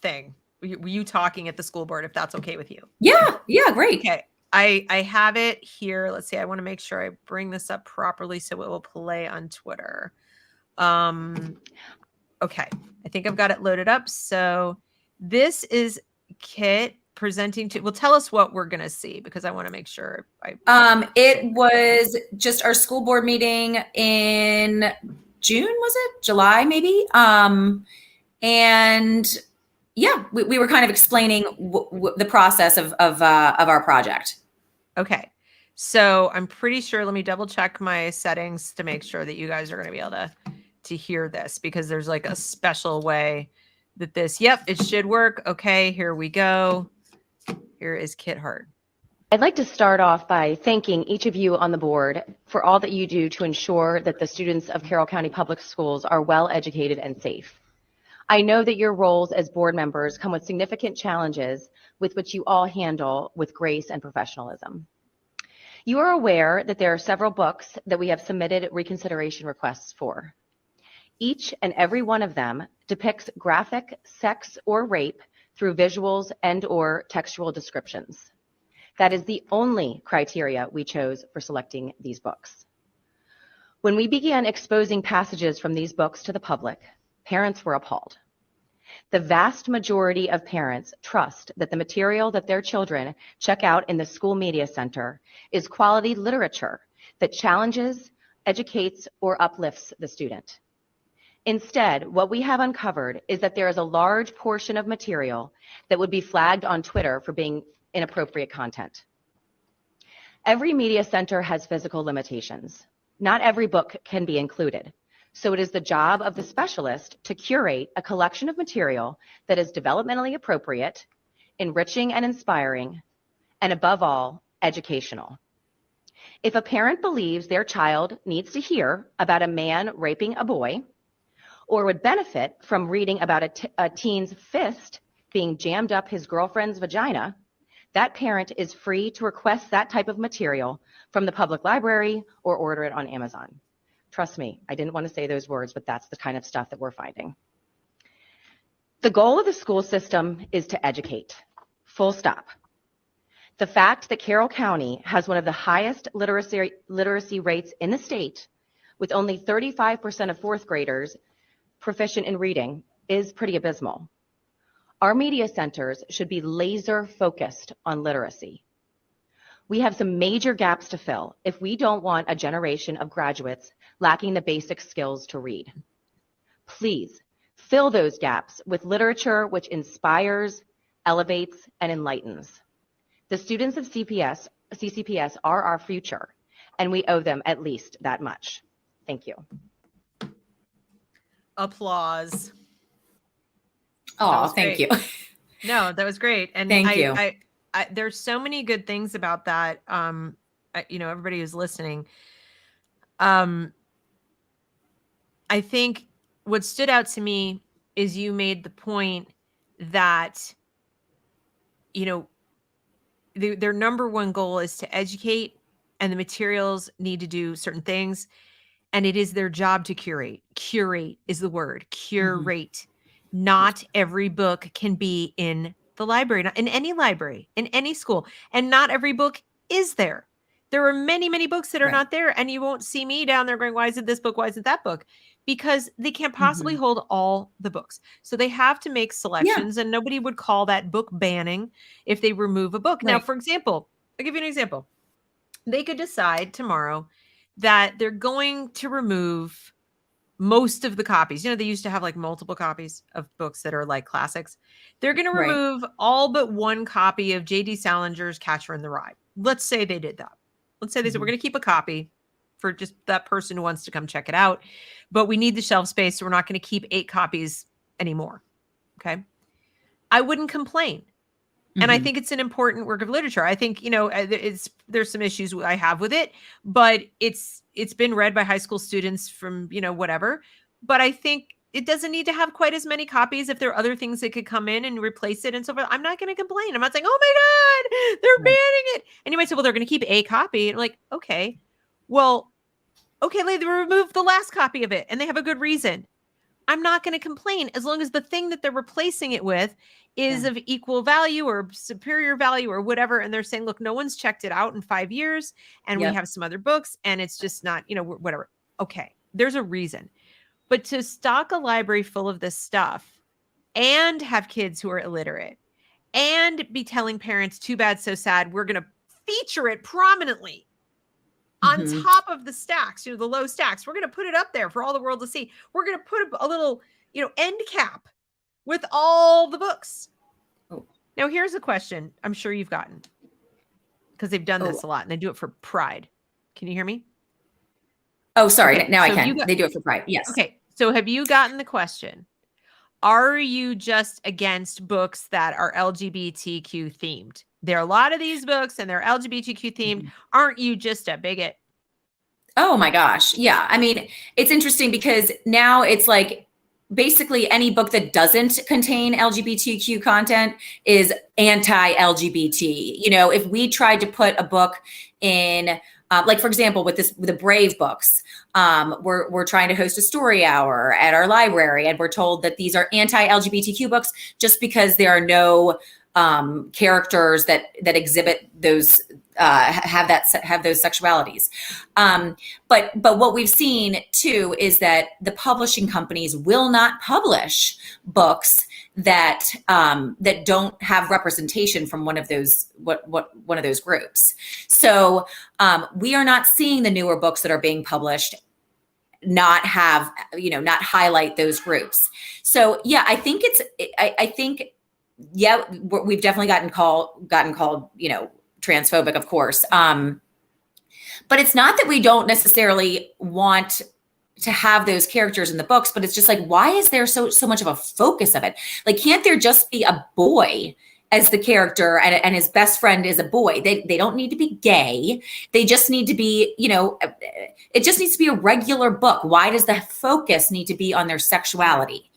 A: thing. You talking at the school board, if that's okay with you.
B: Yeah. Yeah. Great.
A: Okay. I have it here. Let's see. I want to make sure I bring this up properly so it will play on Twitter. Okay. I think I've got it loaded up. So this is Kit presenting to, well, tell us what we're going to see, because I want to make sure
B: it was just our school board meeting in June, was it? July, maybe? And yeah, we were kind of explaining the process of our project.
A: Okay. So I'm pretty sure, let me double check my settings to make sure that you guys are going to be able to hear this, because there's like a special way that this, yep, it should work. Okay, here we go. Here is Kit Hart.
C: I'd like to start off by thanking each of you on the board for all that you do to ensure that the students of Carroll County Public Schools are well educated and safe. I know that your roles as board members come with significant challenges with which you all handle with grace and professionalism. You are aware that there are several books that we have submitted reconsideration requests for. Each and every one of them depicts graphic sex or rape through visuals and/or textual descriptions. That is the only criteria we chose for selecting these books. When we began exposing passages from these books to the public, parents were appalled. The vast majority of parents trust that the material that their children check out in the school media center is quality literature that challenges, educates, or uplifts the student. Instead, what we have uncovered is that there is a large portion of material that would be flagged on Twitter for being inappropriate content. Every media center has physical limitations. Not every book can be included. So it is the job of the specialist to curate a collection of material that is developmentally appropriate, enriching and inspiring, and above all, educational. If a parent believes their child needs to hear about a man raping a boy, or would benefit from reading about a teen's fist being jammed up his girlfriend's vagina, that parent is free to request that type of material from the public library or order it on Amazon. Trust me, I didn't want to say those words, but that's the kind of stuff that we're finding. The goal of the school system is to educate, full stop. The fact that Carroll County has one of the highest literacy rates in the state, with only 35% of fourth graders proficient in reading, is pretty abysmal. Our media centers should be laser focused on literacy. We have some major gaps to fill if we don't want a generation of graduates lacking the basic skills to read. Please fill those gaps with literature which inspires, elevates, and enlightens. The students of CCPS are our future, and we owe them at least that much. Thank you.
A: Applause.
B: Oh, thank you.
A: No, that was great. And
B: thank you.
A: There's so many good things about that. You know, everybody who's listening. I think what stood out to me is you made the point that, you know, their number one goal is to educate, and the materials need to do certain things. And it is their job to curate. Curate is the word. Curate. Not every book can be in the library, not in any library, in any school. And not every book is there. There are many, many books that are
B: Right.
A: not there. And you won't see me down there going, why isn't this book? Why isn't that book? Because they can't possibly hold all the books. So they have to make selections, and nobody would call that book banning if they remove a book. Now,
B: Right.
A: for example, I'll give you an example. They could decide tomorrow that they're going to remove most of the copies. You know, they used to have like multiple copies of books that are like classics. They're going to
B: Right.
A: remove all but one copy of J.D. Salinger's Catcher in the Rye. Let's say they did that. Let's say they said, we're going to keep a copy for just that person who wants to come check it out, but we need the shelf space, so we're not going to keep 8 copies anymore. Okay. I wouldn't complain. And I think it's an important work of literature. I think, you know, there's some issues I have with it, but it's been read by high school students from, you know, whatever. But I think it doesn't need to have quite as many copies if there are other things that could come in and replace it and so forth. I'm not going to complain. I'm not saying, oh my God, they're banning it. And you might say, well, they're going to keep a copy. And I'm like, okay, well, okay, they remove the last copy of it and they have a good reason. I'm not going to complain as long as the thing that they're replacing it with is of equal value or superior value or whatever. And they're saying, look, no one's checked it out in 5 years and we have some other books and it's just not, you know, whatever. Okay. There's a reason. But to stock a library full of this stuff and have kids who are illiterate and be telling parents, too bad, so sad, we're going to feature it prominently on top of the stacks, you know, the low stacks. We're going to put it up there for all the world to see. We're going to put a little, you know, end cap with all the books. Now, here's a question I'm sure you've gotten, because they've done this a lot and they do it for pride. Can you hear me?
B: Oh, sorry.
A: Okay,
B: now
A: so
B: I can. They do it for pride. Yes.
A: Okay. So have you gotten the question? Are you just against books that are LGBTQ themed? There are a lot of these books and they're LGBTQ themed. Aren't you just a bigot?
B: Oh my gosh. Yeah. I mean, it's interesting because now it's like basically any book that doesn't contain LGBTQ content is anti-LGBT. You know, if we tried to put a book in, like for example, with the Brave books, we're trying to host a story hour at our library, and we're told that these are anti-LGBTQ books just because there are no characters that exhibit those have those sexualities. But what we've seen too is that the publishing companies will not publish books that don't have representation from one of those one of those groups. So we are not seeing the newer books that are being published not have, you know, not highlight those groups. So yeah, I think we've definitely gotten called, you know, transphobic, of course. But it's not that we don't necessarily want to have those characters in the books, but it's just like, why is there so much of a focus of it? Like, can't there just be a boy as the character and his best friend is a boy? They don't need to be gay. They just need to be, you know, it just needs to be a regular book. Why does the focus need to be on their sexuality?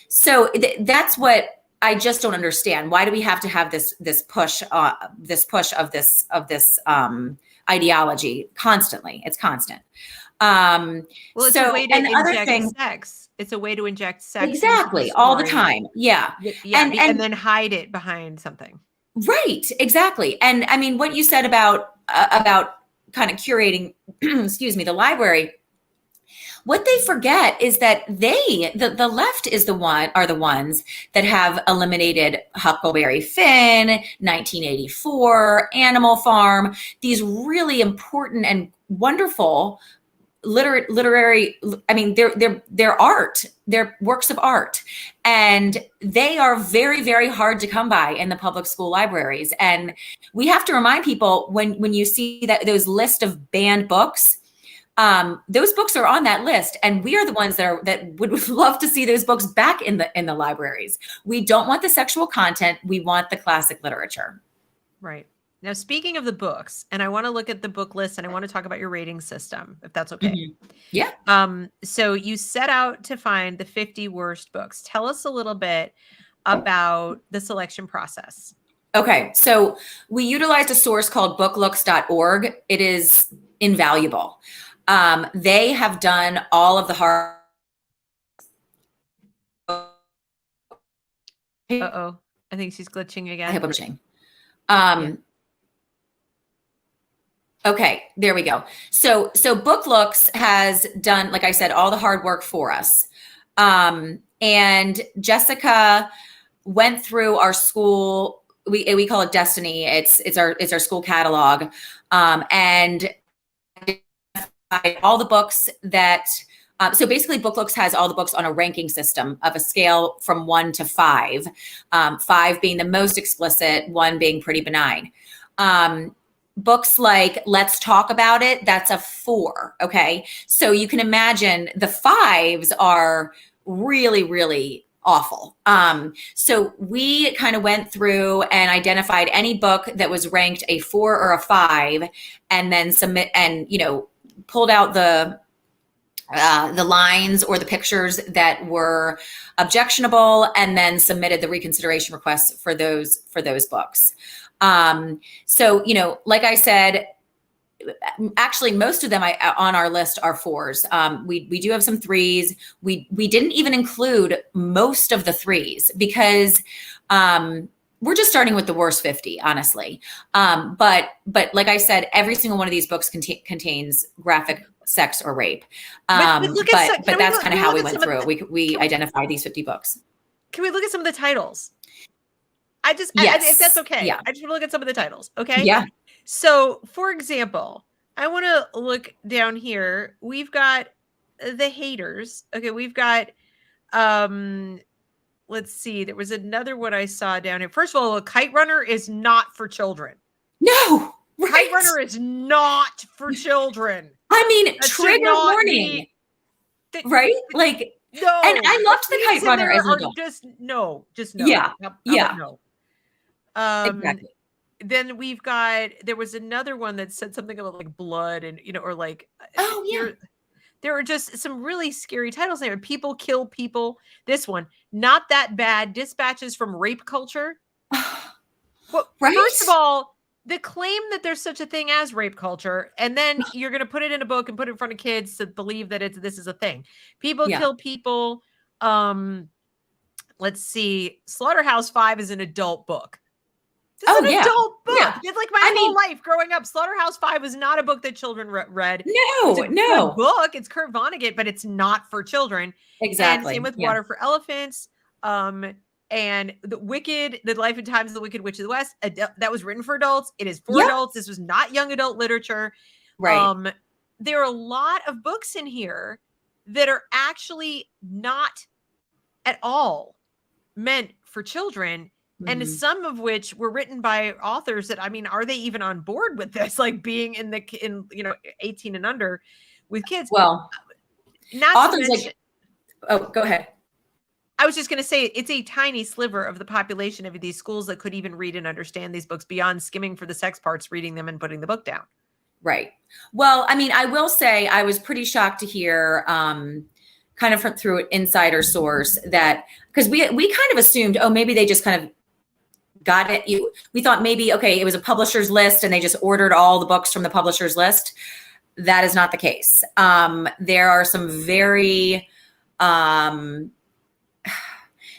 B: So that's what I just don't understand. Why do we have to have this push of this ideology constantly? It's constant.
A: Well, it's
B: so,
A: a way to inject sex. It's a way to inject sex.
B: Exactly. All the time. Yeah.
A: And then hide it behind something.
B: Right. Exactly. And I mean, what you said about kind of curating, excuse me, the library, what they forget is that the left are the ones that have eliminated Huckleberry Finn, 1984, Animal Farm, these really important and wonderful literary, I mean, they're art, they're works of art, and they are very, very hard to come by in the public school libraries. And we have to remind people when you see that those list of banned books, those books are on that list, and we are the ones that would love to see those books back in the libraries. We don't want the sexual content. We want the classic literature.
A: Right. Now, speaking of the books, and I want to look at the book list and I want to talk about your rating system, if that's okay.
B: Mm-hmm. Yeah.
A: So you set out to find the 50 worst books. Tell us a little bit about the selection process.
B: Okay. So we utilized a source called booklooks.org. It is invaluable. They have done all of the hard.
A: Uh-oh. I think she's glitching again.
B: I hope I'm glitching. Okay, there we go. So BookLooks has done, like I said, all the hard work for us. And Jessica went through our school. We call it Destiny. It's our school catalog, and all the books that. So basically, BookLooks has all the books on a ranking system of a scale from 1 to 5. 5 being the most explicit, 1 being pretty benign. Books like Let's Talk About It, that's a 4. Okay. So you can imagine the 5s are really, really awful. So we kind of went through and identified any book that was ranked a 4 or a 5 and then pulled out the lines or the pictures that were objectionable and then submitted the reconsideration requests for those books. So, like I said, actually most of them on our list are 4s. We do have some 3s. We didn't even include most of the 3s because, we're just starting with the worst 50, honestly. But like I said, every single one of these books contains graphic sex or rape. But that's kind of how we went through it. We identified these 50 books.
A: Can we look at some of the titles?
B: Yes.
A: If that's okay.
B: Yeah.
A: I just want to look at some of the titles. Okay.
B: Yeah.
A: So, for example, I want to look down here. We've got The Haters. Okay. We've got, let's see. There was another one I saw down here. First of all, a Kite Runner is not for children.
B: No. Right?
A: Kite Runner is not for children.
B: I mean, trigger warning. Right? Like,
A: no.
B: And I loved the Kite Runner as an adult.
A: Just no.
B: Yeah.
A: Yeah. No.
B: Exactly.
A: Then there was another one that said something about like blood and, or like,
B: oh yeah.
A: There were just some really scary titles there. People Kill People. This one, Not That Bad, Dispatches from Rape Culture. Well,
B: right?
A: First of all, the claim that there's such a thing as rape culture, and then you're going to put it in a book and put it in front of kids to believe that this is a thing. People Kill People. Let's see. Slaughterhouse-5 is an adult book. This is an adult book.
B: Yeah.
A: It's like my whole life growing up. Slaughterhouse-5 was not a book that children read.
B: No,
A: it's a good book. It's Kurt Vonnegut, but it's not for children.
B: Exactly.
A: And same with Water for Elephants. And The Wicked, The Life and Times of the Wicked Witch of the West, that was written for adults. It is for adults. This was not young adult literature.
B: Right.
A: There are a lot of books in here that are actually not at all meant for children. And some of which were written by authors that, I mean, are they even on board with this? Like being in 18 and under with kids.
B: Well,
A: not
B: authors go ahead.
A: I was just going to say it's a tiny sliver of the population of these schools that could even read and understand these books beyond skimming for the sex parts, reading them and putting the book down.
B: Right. Well, I mean, I will say I was pretty shocked to hear, kind of through an insider source that, because we kind of assumed, maybe they just kind of got it. We thought maybe, okay, it was a publisher's list and they just ordered all the books from the publisher's list. That is not the case. There are some very,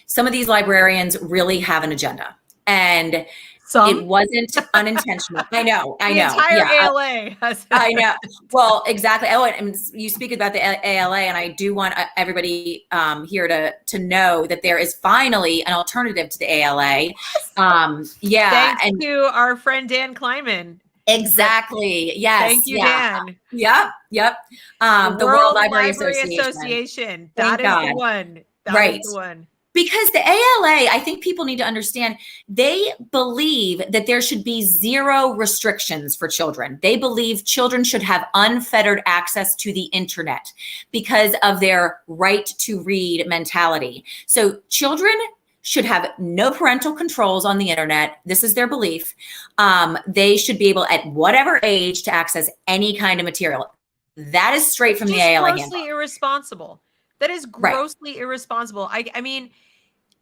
B: some of these librarians really have an agenda, and it wasn't unintentional. I know.
A: The entire ALA.
B: I know. Well, exactly. Oh, and you speak about the ALA, and I do want everybody here to know that there is finally an alternative to the ALA.
A: Thanks to our friend Dan Kleiman.
B: Exactly. Yes.
A: Thank you, Dan.
B: Yep. The World Library
A: Association. That is the one.
B: Right.
A: Is the one.
B: Because the ALA, I think people need to understand, they believe that there should be zero restrictions for children. They believe children should have unfettered access to the internet because of their right to read mentality. So children should have no parental controls on the internet. This is their belief. They should be able at whatever age to access any kind of material. That is straight from the ALA handbook.
A: Grossly irresponsible. That is grossly irresponsible. I mean,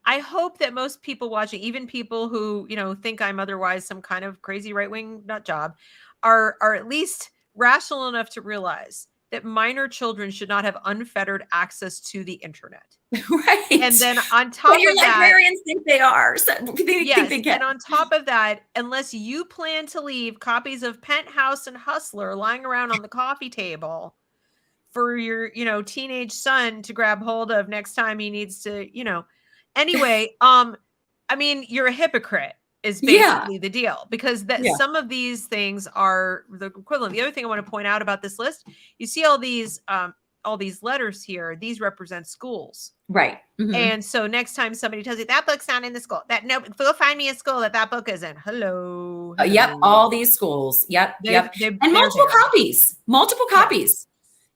A: I hope that most people watching, even people who, you know, think I'm otherwise some kind of crazy right-wing nut job, are at least rational enough to realize that minor children should not have unfettered access to the internet.
B: Right.
A: And then on top of that,
B: librarians think they are. So they think they can.
A: And on top of that, unless you plan to leave copies of Penthouse and Hustler lying around on the coffee table for your, you know, teenage son to grab hold of next time he needs to, you know, anyway, I mean, you're a hypocrite is basically the deal, because some of these things are the equivalent. The other thing I want to point out about this list, you see all these letters here, these represent schools.
B: Right. Mm-hmm.
A: And so next time somebody tells you that book's not in the school, go find me a school that book is in. Hello.
B: Yep. All these schools. Yep. And multiple copies.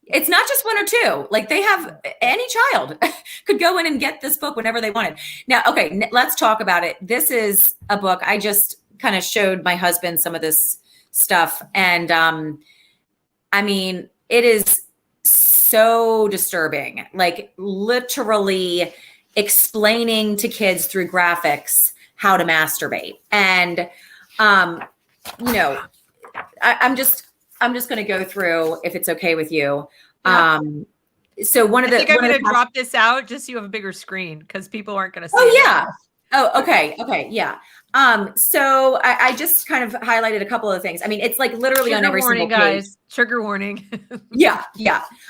B: It's not just one or two. Like, they have, any child could go in and get this book whenever they wanted. Now, okay, let's talk about it. This is a book. I just kind of showed my husband some of this stuff. And I mean, it is so disturbing, like literally explaining to kids through graphics how to masturbate. And, you know, I'm just going to go through, if it's okay with you.
A: Yeah.
B: So I'm
A: going to drop this out just so you have a bigger screen, because people aren't going to see.
B: Oh, yeah. Oh, okay. Okay. Yeah. So I just kind of highlighted a couple of things. I mean, it's like literally on every single page. Guys.
A: Trigger warning.
B: Yeah.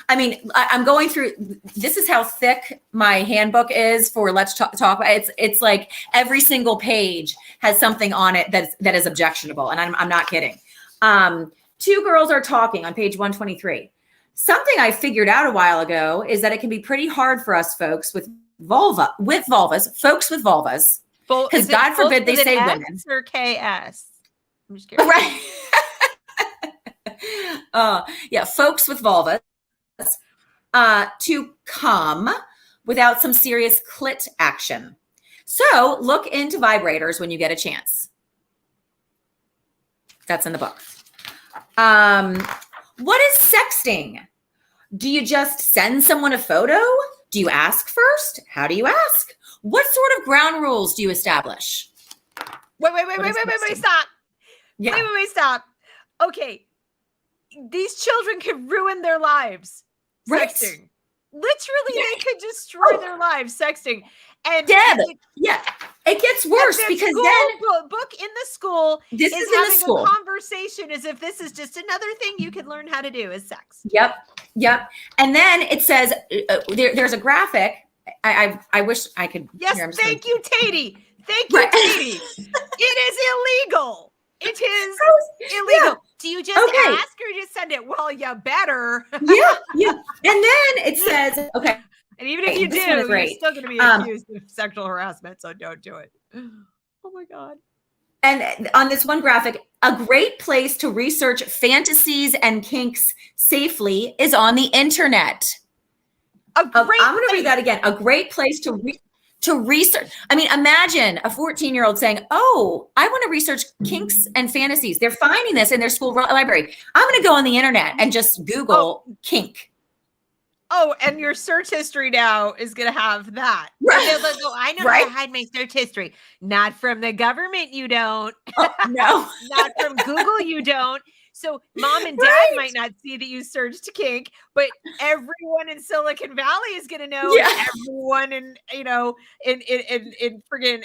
B: I mean, I'm going through, this is how thick my handbook is for Let's Talk. It's like every single page has something on it that is objectionable. And I'm not kidding. Two girls are talking on page 123. Something I figured out a while ago is that it can be pretty hard for us folks with vulvas, because God forbid they say women.
A: S or KS? I'm just kidding.
B: Right. Yeah, folks with vulvas to come without some serious clit action. So look into vibrators when you get a chance. That's in the book. What is sexting? Do you just send someone a photo? Do you ask first? How do you ask? What sort of ground rules do you establish?
A: Wait, stop.
B: Yeah.
A: Wait, stop. Okay. These children could ruin their lives.
B: Right.
A: Sexting. Literally, they could destroy their lives sexting. And
B: Deb, it gets worse because then
A: book in the school
B: this
A: is
B: in the
A: having
B: school.
A: a conversation as if this is just another thing you can learn how to do is sex.
B: Yep. And then it says there's a graphic. I wish I could.
A: Yes, thank you, Tatey. Thank you, Tatey. It is illegal. It is illegal. Yeah. Do you just ask or just send it? Well, you better.
B: Yeah. And then it says, okay.
A: And even if you do, you're still going to be accused of sexual harassment, so don't do it. Oh, my God.
B: And on this one graphic, a great place to research fantasies and kinks safely is on the internet. I'm going to read that again. A great place to research. I mean, imagine a 14-year-old saying, oh, I want to research kinks and fantasies. They're finding this in their school library. I'm going to go on the internet and just Google kink.
A: Oh, and your search history now is going to have that.
B: Right.
A: I know how to hide my search history. Not from the government, you don't.
B: Oh, no.
A: Not from Google, you don't. So mom and dad might not see that you searched kink, but everyone in Silicon Valley is going to know.
B: Yeah.
A: Everyone in, in friggin'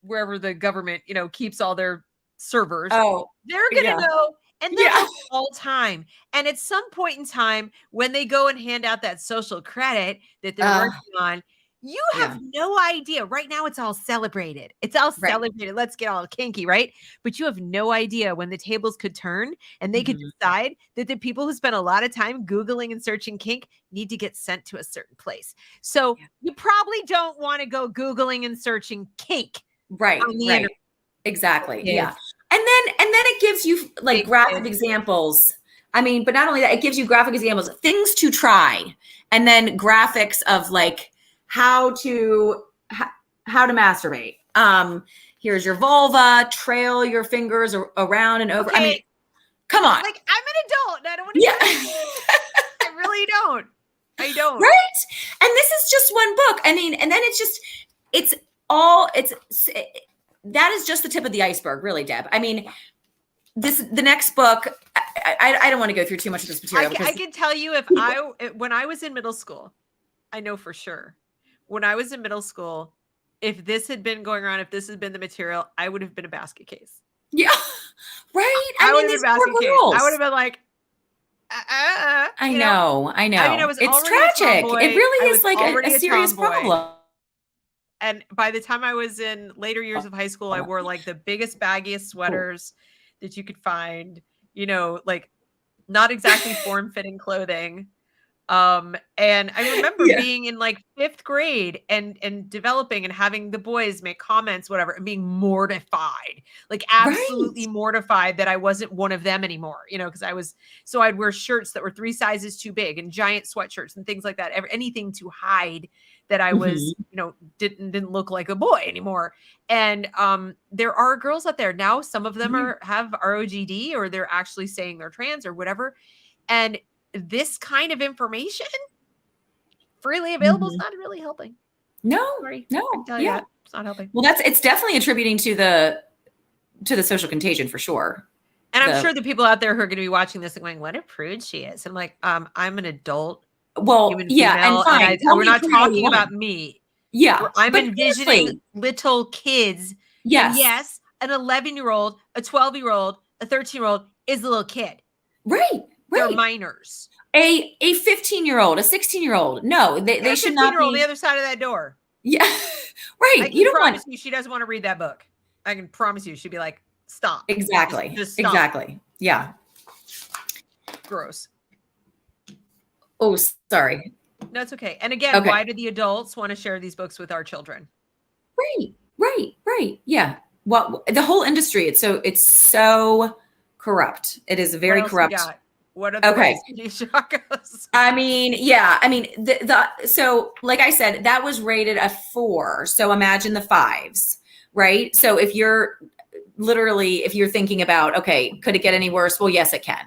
A: wherever the government, keeps all their servers.
B: Oh,
A: they're going to know. And that's all time. And at some point in time, when they go and hand out that social credit that they're working on, you have no idea. Right now, it's all celebrated. It's all celebrated. Let's get all kinky, right? But you have no idea when the tables could turn and they could decide that the people who spend a lot of time Googling and searching kink need to get sent to a certain place. So you probably don't want to go Googling and searching kink.
B: Right. Exactly. Yeah. And then it gives you like graphic examples I mean, but not only that, it gives you graphic examples, things to try, and then graphics of like how to masturbate. Here's your vulva, trail your fingers around and over.
A: Okay.
B: I mean, come on.
A: Like, I'm an adult and I don't want to
B: Yeah.
A: I really don't. I don't.
B: Right? And this is just one book. I mean, and then that is just the tip of the iceberg, really, Deb. I mean, the next book, I don't want to go through too much of this material.
A: I can tell you when I was in middle school, I know for sure, when I was in middle school, if this had been going around, if this had been the material, I would have been a basket case.
B: Yeah. Right?
A: I would have been a basket case. I would have been like,
B: I know. I mean, it's tragic. It really is like a serious problem.
A: And by the time I was in later years of high school, I wore like the biggest, baggiest sweaters that you could find, like not exactly form-fitting clothing. And I remember being in like 5th grade and developing and having the boys make comments, whatever, and being mortified, like absolutely mortified that I wasn't one of them anymore, because I'd wear shirts that were 3 sizes too big and giant sweatshirts and things like that. Anything to hide that I was, didn't look like a boy anymore. And there are girls out there now. Some of them have ROGD, or they're actually saying they're trans or whatever. And this kind of information freely available is not really helping.
B: No,
A: Sorry.
B: no,
A: I can tell you that. It's not helping.
B: Well, it's definitely attributing to the social contagion for sure.
A: And I'm sure the people out there who are going to be watching this and going, "What a prude she is." I'm like, I'm an adult.
B: Well,
A: human
B: yeah,
A: female,
B: and fine.
A: and we're not talking about me.
B: Yeah,
A: I'm envisioning little kids.
B: Yes.
A: Yes, an 11-year-old, a 12-year-old, a 13-year-old is a little kid.
B: Right.
A: They're minors.
B: A 15-year-old, a 16-year-old. No, they should not be
A: on the other side of that door.
B: Yeah. Right.
A: I can promise you she doesn't want to read that book. I can promise you she'd be like, stop.
B: Exactly.
A: Just stop.
B: Exactly. Yeah.
A: Gross.
B: Oh, sorry.
A: No, it's okay. And again, why do the adults want to share these books with our children?
B: Right. Yeah. Well, the whole industry, it's so corrupt. It is very corrupt.
A: What are the ways to shock us?
B: I mean, so like I said, that was rated a 4. So imagine the 5s, right? So if you're thinking about, okay, could it get any worse? Well, yes, it can.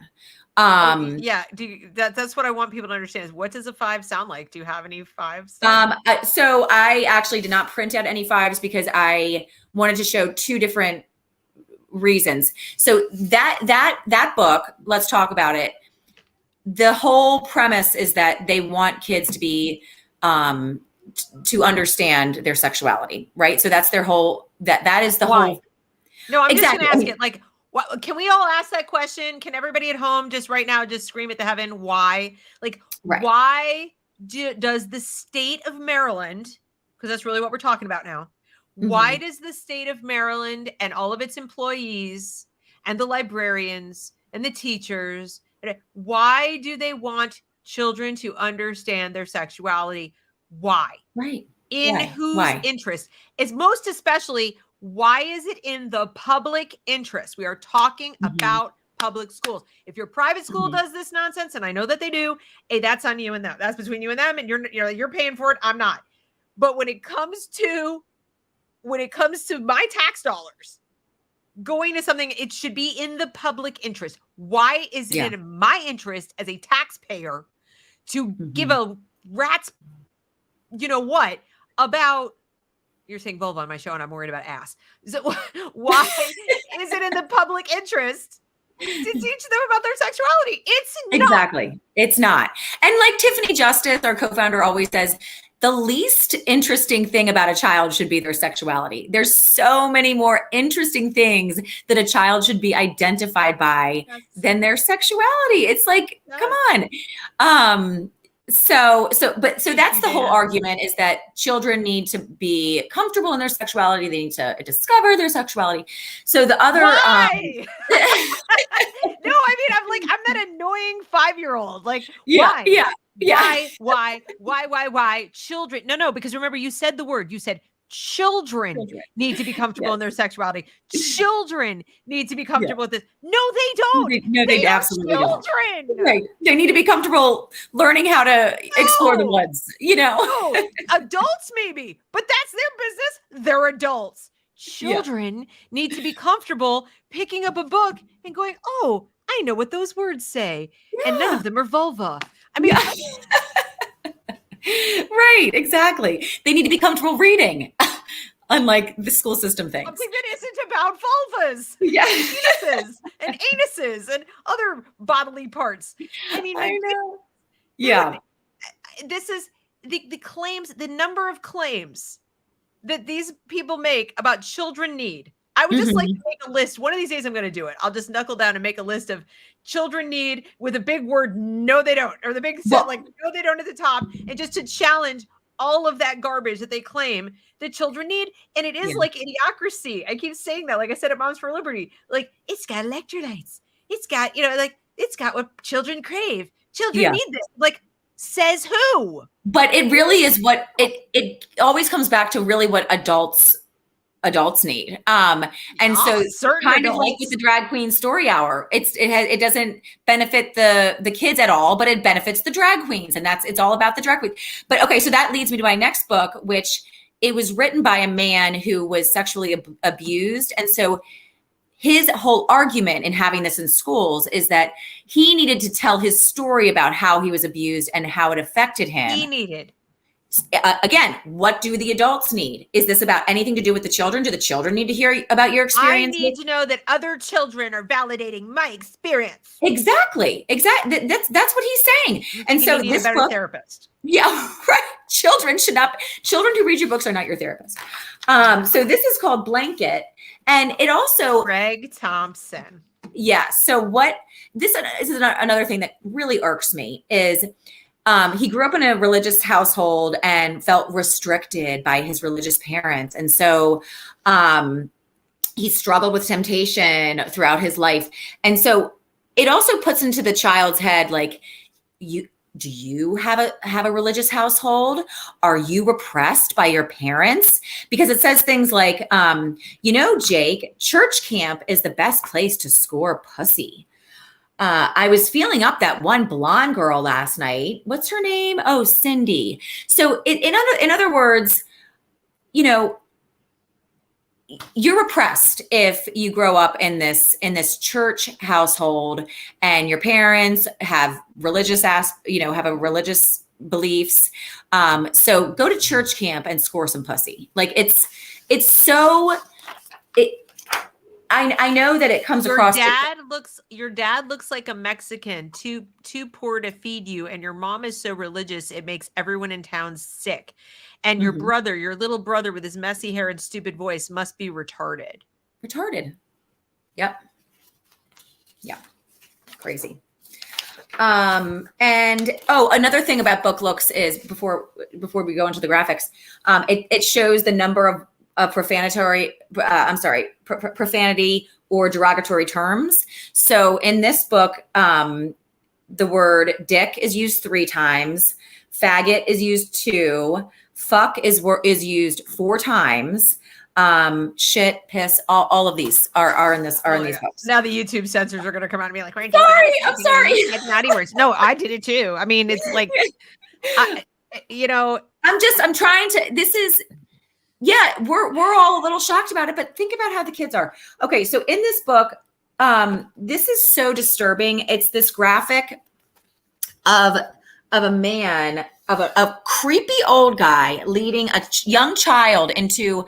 A: That's what I want people to understand is, what does a 5 sound like? Do you have any 5s?
B: So I actually did not print out any 5s because I wanted to show 2 different reasons. So that book, let's talk about it. The whole premise is that they want kids to be to understand their sexuality, right? So that's their whole that is the whole.
A: No, I'm just gonna ask it. Like, can we all ask that question? Can everybody at home just right now just scream at the heaven? Why? Like, why does the state of Maryland, because that's really what we're talking about now, why does the state of Maryland and all of its employees and the librarians and the teachers, why do they want children to understand their sexuality? Why?
B: Right.
A: In whose interest? It's most especially, why is it in the public interest? We are talking about public schools. If your private school does this nonsense, and I know that they do, hey, that's on you and them. That's between you and them, and you're paying for it. I'm not. But when it comes to my tax dollars going to something, it should be in the public interest. Why is it in my interest as a taxpayer to give a rat's, about, you're saying vulva on my show and I'm worried about ass. So why is it in the public interest to teach them about their sexuality? It's not.
B: Exactly. It's not. And like Tiffany Justice, our co-founder, always says, the least interesting thing about a child should be their sexuality. There's so many more interesting things that a child should be identified by than their sexuality. It's like, come on. So that's the whole argument, is that children need to be comfortable in their sexuality. They need to discover their sexuality. So the other,
A: why? No, I mean, I'm that annoying 5-year-old. Like, why?
B: Yeah.
A: Why? Children. No, because remember, you said the word, you said Children need to be comfortable in their sexuality. Children need to be comfortable with this. No, they don't.
B: They
A: are
B: absolutely
A: children.
B: don't. Right. They need to be comfortable learning how to explore the woods,
A: No, adults maybe, but that's their business. They're adults. Children need to be comfortable picking up a book and going, oh, I know what those words say. And none of them are vulva. I mean,
B: right, exactly. They need to be comfortable reading, unlike the school system thinks.
A: Something that isn't about vulvas, penises, and anuses, and other bodily parts. I mean,
B: I know. Yeah.
A: This is the claims, the number of claims that these people make about children need. I would just like to make a list. One of these days I'm going to do it. I'll just knuckle down and make a list of children need with a big word, no, they don't, or the big set, like, no, they don't at the top, and just to challenge all of that garbage that they claim that children need. And it is like idiocracy. I keep saying that, like I said at Moms for Liberty, like it's got electrolytes. It's got, like it's got what children crave. Children need this. Like, says who?
B: But it really is what it always comes back to really what adults need. And so kind of like with the drag queen story hour, it doesn't benefit the kids at all, but it benefits the drag queens. And it's all about the drag queens. But okay, so that leads me to my next book, which it was written by a man who was sexually abused. And so his whole argument in having this in schools is that he needed to tell his story about how he was abused and how it affected him.
A: He needed.
B: Again, what do the adults need? Is this about anything to do with the children? Do the children need to hear about your experience?
A: I need to know that other children are validating my experience.
B: Exactly. That's what he's saying. And so this book,
A: therapist.
B: Yeah, right. Children who read your books are not your therapist. So this is called Blanket. And it also
A: Greg Thompson.
B: Yeah. So this is another thing that really irks me is he grew up in a religious household and felt restricted by his religious parents. And so he struggled with temptation throughout his life. And so it also puts into the child's head, like, do you have a religious household? Are you repressed by your parents? Because it says things like, Jake, church camp is the best place to score pussy. I was feeling up that one blonde girl last night. What's her name? Oh, Cindy. So in other words, you're repressed if you grow up in this church household and your parents have religious beliefs. So go to church camp and score some pussy. Like I know that it comes across.
A: Your dad looks like a Mexican, too poor to feed you, and your mom is so religious it makes everyone in town sick. And your brother, your little brother with his messy hair and stupid voice must be retarded.
B: Retarded. Yep. Yeah. Crazy. And another thing about book looks is before we go into the graphics, it shows the number of profanity or derogatory terms. So in this book, the word dick is used 3 times, faggot is used 2, fuck is used 4 times. Shit, piss, all of these are in these books.
A: Now the YouTube censors are going to come out and be like,
B: I'm sorry.
A: It's naughty words. No, I did it too. I mean, it's like,
B: I'm trying to, this is, we're all a little shocked about it, but think about how the kids are. Okay. So in this book, this is so disturbing. It's this graphic of a man, of a creepy old guy leading a young child into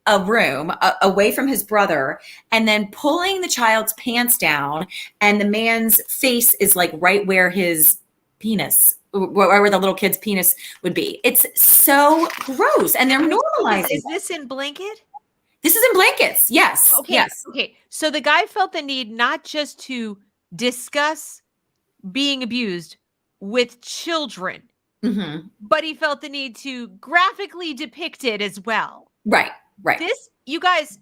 B: a room away from his brother and then pulling the child's pants down. And the man's face is like right where his penis, where the little kid's penis would be. It's so gross. And they're normalizing.
A: Is this in Blanket?
B: This is in Blankets. Yes.
A: Okay.
B: Yes.
A: Okay. So the guy felt the need not just to discuss being abused with children, but he felt the need to graphically depict it as well.
B: Right.
A: This, you guys,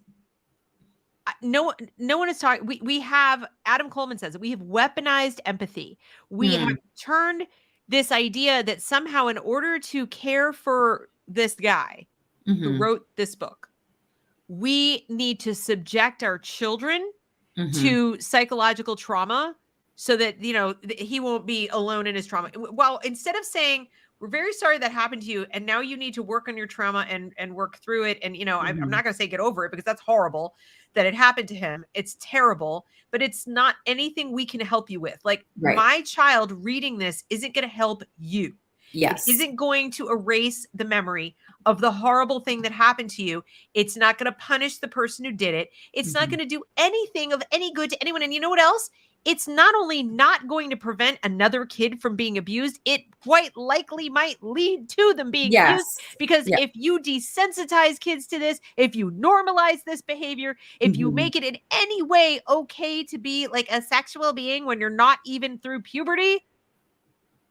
A: no one is talking. We have, Adam Coleman says it, we have weaponized empathy. We have turned this idea that somehow in order to care for this guy, who wrote this book. We need to subject our children to psychological trauma so that, he won't be alone in his trauma. Well, instead of saying, we're very sorry that happened to you, and now you need to work on your trauma and work through it. And, I'm not going to say get over it, because that's horrible that it happened to him. It's terrible, but it's not anything we can help you with. Like, my child reading this isn't going to help you.
B: Yes.
A: It isn't going to erase the memory of the horrible thing that happened to you. It's not going to punish the person who did it. It's not going to do anything of any good to anyone. And you know what else? It's not only not going to prevent another kid from being abused, it quite likely might lead to them being abused. Because if you desensitize kids to this, if you normalize this behavior, if you make it in any way okay to be like a sexual being when you're not even through puberty,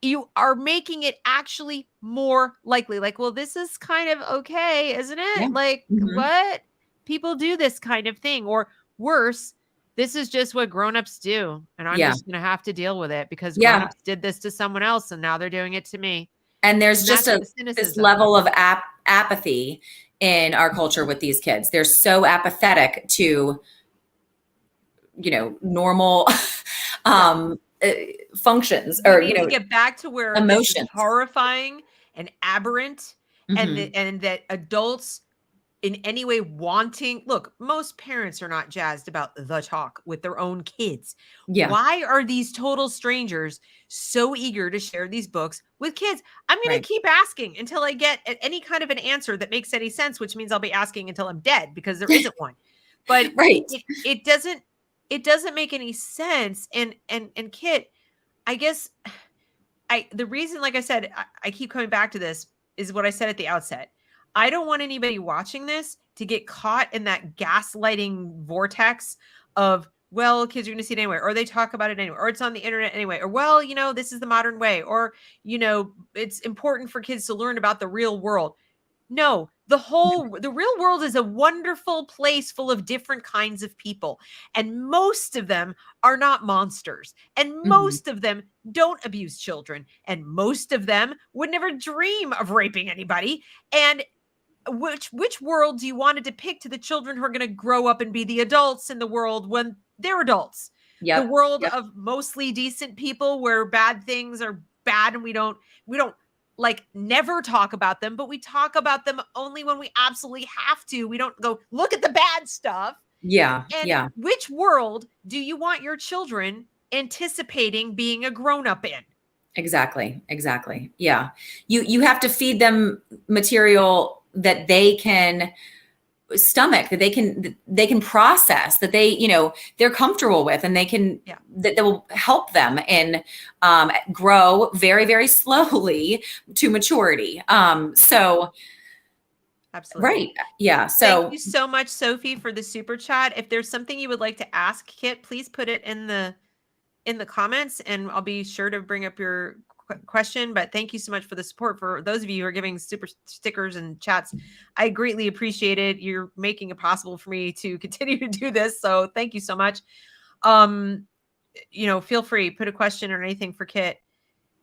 A: you are making it actually more likely. Like, well, this is kind of okay, isn't it?
B: Yeah.
A: Like, what? People do this kind of thing. Or worse, this is just what grownups do. And I'm just going to have to deal with it because grownups did this to someone else and now they're doing it to me.
B: And there's just this level of apathy in our culture with these kids. They're so apathetic to, normal functions, or
A: to get back to where emotions is horrifying and aberrant, and that adults in any way look, most parents are not jazzed about the talk with their own kids. Why are these total strangers so eager to share these books with kids? I'm going to keep asking until I get any kind of an answer that makes any sense, which means I'll be asking until I'm dead, because there isn't one. But it doesn't make any sense. And Kit, I guess the reason, like I said, I keep coming back to this is what I said at the outset. I don't want anybody watching this to get caught in that gaslighting vortex of, well, kids are going to see it anyway, or they talk about it anyway, or it's on the internet anyway, or, well, this is the modern way, or, it's important for kids to learn about the real world. No, the real world is a wonderful place full of different kinds of people. And most of them are not monsters. And most of them don't abuse children. And most of them would never dream of raping anybody. And which world do you want to depict to the children who are going to grow up and be the adults in the world when they're adults? The world of mostly decent people where bad things are bad and we don't like never talk about them, but we talk about them only when we absolutely have to. We don't go look at the bad stuff. Which world do you want your children anticipating being a grown-up in? Exactly. Yeah. You have to feed them material that they can stomach, that they can process, that they're comfortable with, and that will help them in grow very, very slowly to maturity. So absolutely. Right. Yeah. So thank you so much, Sophie, for the super chat. If there's something you would like to ask Kit, please put it in the comments and I'll be sure to bring up your question. But thank you so much for the support. For those of you who are giving super stickers and chats, I greatly appreciate it. You're making it possible for me to continue to do this. So thank you so much. Feel free, put a question or anything for Kit.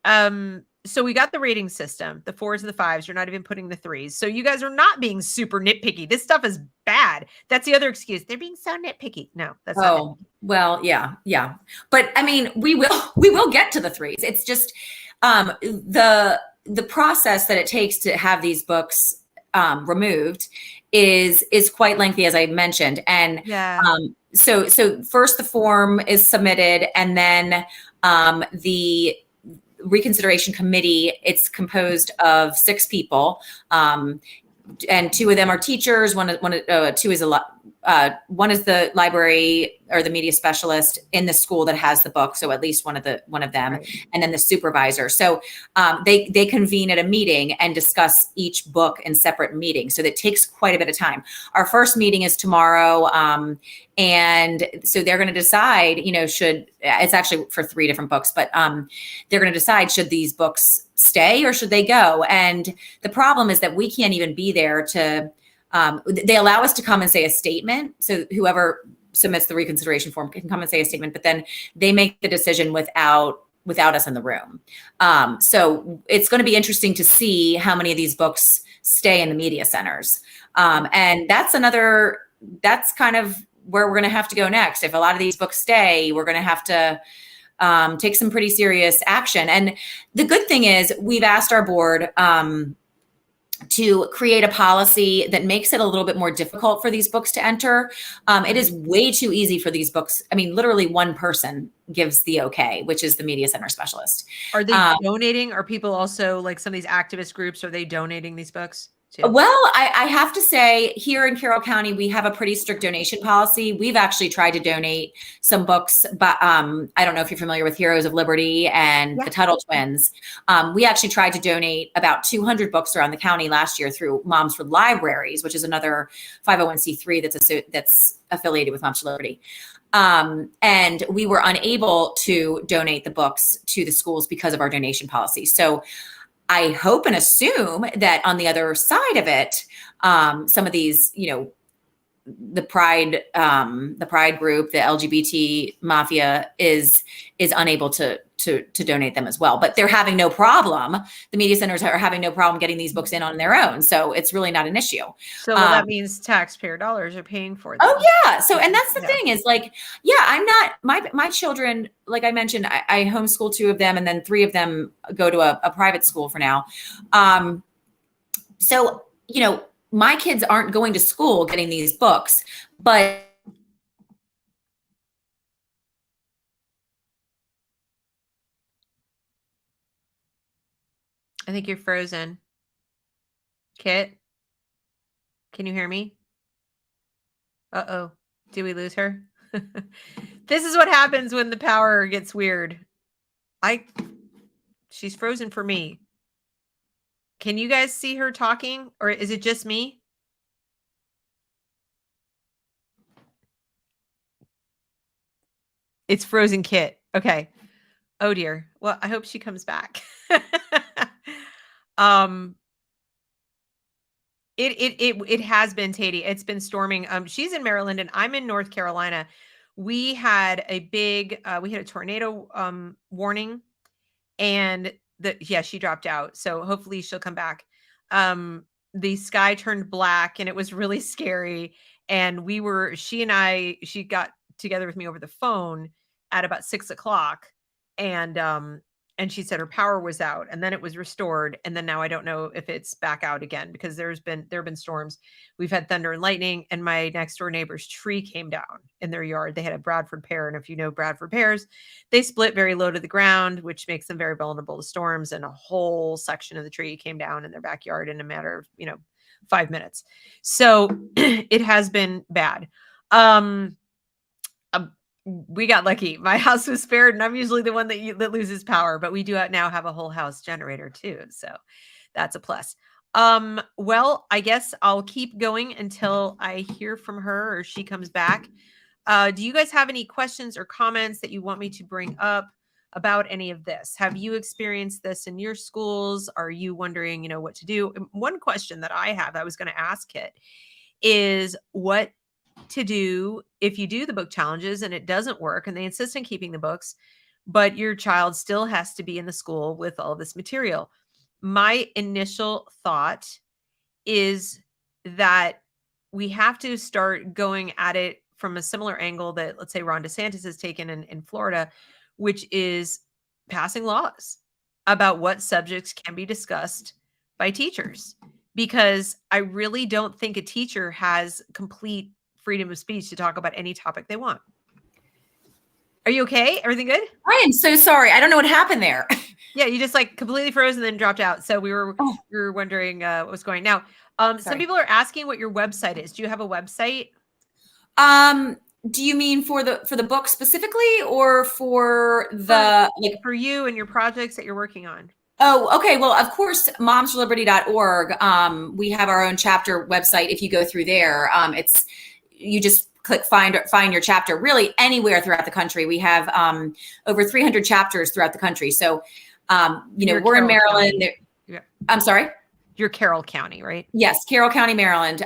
A: So we got the rating system, the 4s and the 5s. You're not even putting the 3s. So you guys are not being super nitpicky. This stuff is bad. That's the other excuse. They're being so nitpicky. No, that's not nitpicky. Well, yeah. But I mean, we will get to the 3s. It's just the process that it takes to have these books removed is quite lengthy, as I mentioned. And so first the form is submitted, and then the reconsideration committee, it's composed of 6 people, and 2 of them are teachers. One is the library or the media specialist in the school that has the book, so at least one of them, right. And then the supervisor. So they convene at a meeting and discuss each book in separate meetings. So that takes quite a bit of time. Our first meeting is tomorrow, and so they're going to decide. It's actually for 3 different books, but they're going to decide, should these books stay or should they go? And the problem is that we can't even be there to. They allow us to come and say a statement. So whoever submits the reconsideration form can come and say a statement, but then they make the decision without us in the room. So it's going to be interesting to see how many of these books
B: stay in the media centers. And that's kind of where we're going to have to go next. If a lot of these books stay, we're going to have to take some pretty serious action. And the good thing is we've asked our board to create a policy that makes it a little bit more difficult for these books to enter. It is way too easy for these books. I mean, literally one person gives the okay, which is the media center specialist.
A: Are they donating? Are people also, like some of these activist groups, are they donating these books too?
B: Well, I have to say, here in Carroll County, we have a pretty strict donation policy. We've actually tried to donate some books, but I don't know if you're familiar with Heroes of Liberty and the Tuttle Twins. We actually tried to donate about 200 books around the county last year through Moms for Libraries, which is another 501c3 that's affiliated with Moms for Liberty. And we were unable to donate the books to the schools because of our donation policy. So I hope and assume that on the other side of it, some of these, the pride group, the LGBT mafia is unable to donate them as well. But they're having no problem. The media centers are having no problem getting these books in on their own. So it's really not an issue.
A: So that means taxpayer dollars are paying for them.
B: Oh yeah. So, and that's the thing is like, I'm not, my children, like I mentioned, I homeschool 2 of them and then 3 of them go to a private school for now. So, my kids aren't going to school getting these books, but
A: I think you're frozen. Kit, can you hear me? Uh-oh, did we lose her? This is what happens when the power gets weird. She's frozen for me. Can you guys see her talking, or is it just me? It's frozen Kit. Okay. Oh dear. Well, I hope she comes back. It has been Tatey. It's been storming. She's in Maryland and I'm in North Carolina. We had a big, we had a tornado warning, and she dropped out. So hopefully she'll come back. The sky turned black and it was really scary. And she got together with me over the phone at about 6 o'clock. And she said her power was out and then it was restored. And then now I don't know if it's back out again because there have been storms. We've had thunder and lightning, and my next door neighbor's tree came down in their yard. They had a Bradford pear. And if you know Bradford pears, they split very low to the ground, which makes them very vulnerable to storms. And a whole section of the tree came down in their backyard in a matter of, 5 minutes. So it has been bad. We got lucky. My house was spared, and I'm usually the one that loses power, but we do now have a whole house generator too. So that's a plus. Well, I guess I'll keep going until I hear from her or she comes back. Do you guys have any questions or comments that you want me to bring up about any of this? Have you experienced this in your schools? Are you wondering, what to do? One question that I was going to ask Kit is what to do if you do the book challenges and it doesn't work and they insist on keeping the books, but your child still has to be in the school with all this material. My initial thought is that we have to start going at it from a similar angle that, let's say, Ron DeSantis has taken in Florida, which is passing laws about what subjects can be discussed by teachers, because I really don't think a teacher has complete freedom of speech to talk about any topic they want. Are you okay? Everything good?
B: I am so sorry. I don't know what happened there.
A: Yeah, you just completely froze and then dropped out. So we were wondering what was going on. Now. Some people are asking what your website is. Do you have a website?
B: Do you mean for the book specifically, or for
A: for you and your projects that you're working on?
B: Oh, okay. Well, of course, momsforliberty.org. We have our own chapter website. If you go through there, you just click find your chapter really anywhere throughout the country. We have over 300 chapters throughout the country. So, we're in Maryland. I'm sorry.
A: You're Carroll County, right?
B: Yes, Carroll County, Maryland.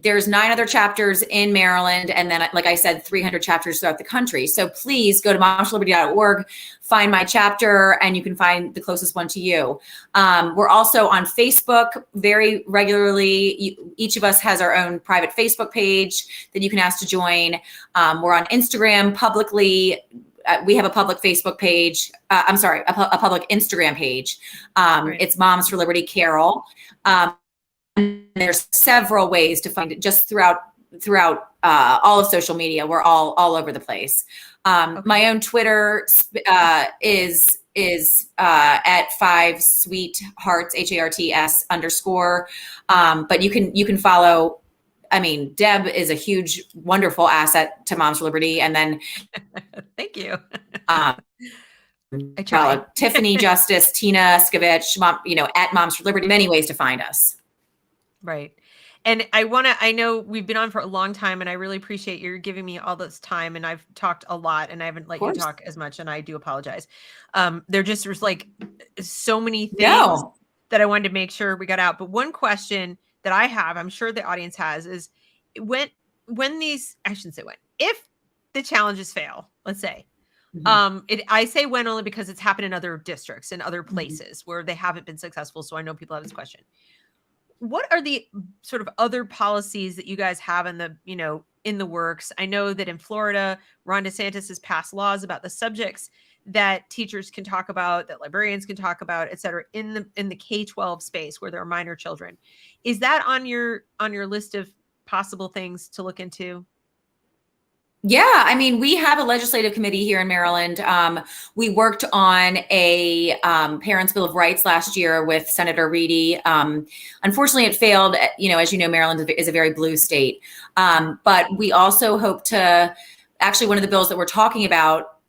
B: There's 9 other chapters in Maryland, and then, like I said, 300 chapters throughout the country. So please go to momsforliberty.org, find my chapter, and you can find the closest one to you. We're also on Facebook very regularly. Each of us has our own private Facebook page that you can ask to join. We're on Instagram publicly. We have a public Facebook page. I'm sorry, a public Instagram page.
A: Right.
B: It's Moms for Liberty Carroll. And there's several ways to find it just throughout all of social media. We're all over the place.
A: Okay.
B: My own Twitter is at 5 sweet hearts, HARTS _. But you can follow. I mean, Deb is a huge, wonderful asset to Moms for Liberty. And then
A: thank you.
B: I try. Tiffany Justice, Tina Skavich, at Moms for Liberty, many ways to find us.
A: Right. And I know we've been on for a long time, and I really appreciate you giving me all this time, and I've talked a lot, and I haven't let you talk as much, and I do apologize. There's like so many things that I wanted to make sure we got out. But one question that I have, I'm sure the audience has, is when these, I shouldn't say when, if the challenges fail, let's say, I say when only because it's happened in other districts and other places where they haven't been successful. So I know people have this question. What are the sort of other policies that you guys have in the works? I know that in Florida, Ron DeSantis has passed laws about the subjects that teachers can talk about, that librarians can talk about, et cetera, in the K12 space where there are minor children. Is that on your list of possible things to look into?
B: Yeah, I mean, we have a legislative committee here in Maryland. We worked on a Parents' Bill of Rights last year with Senator Reedy. Unfortunately, it failed. As you know, Maryland is a very blue state. But we also hope to, actually, one of the bills that we're talking about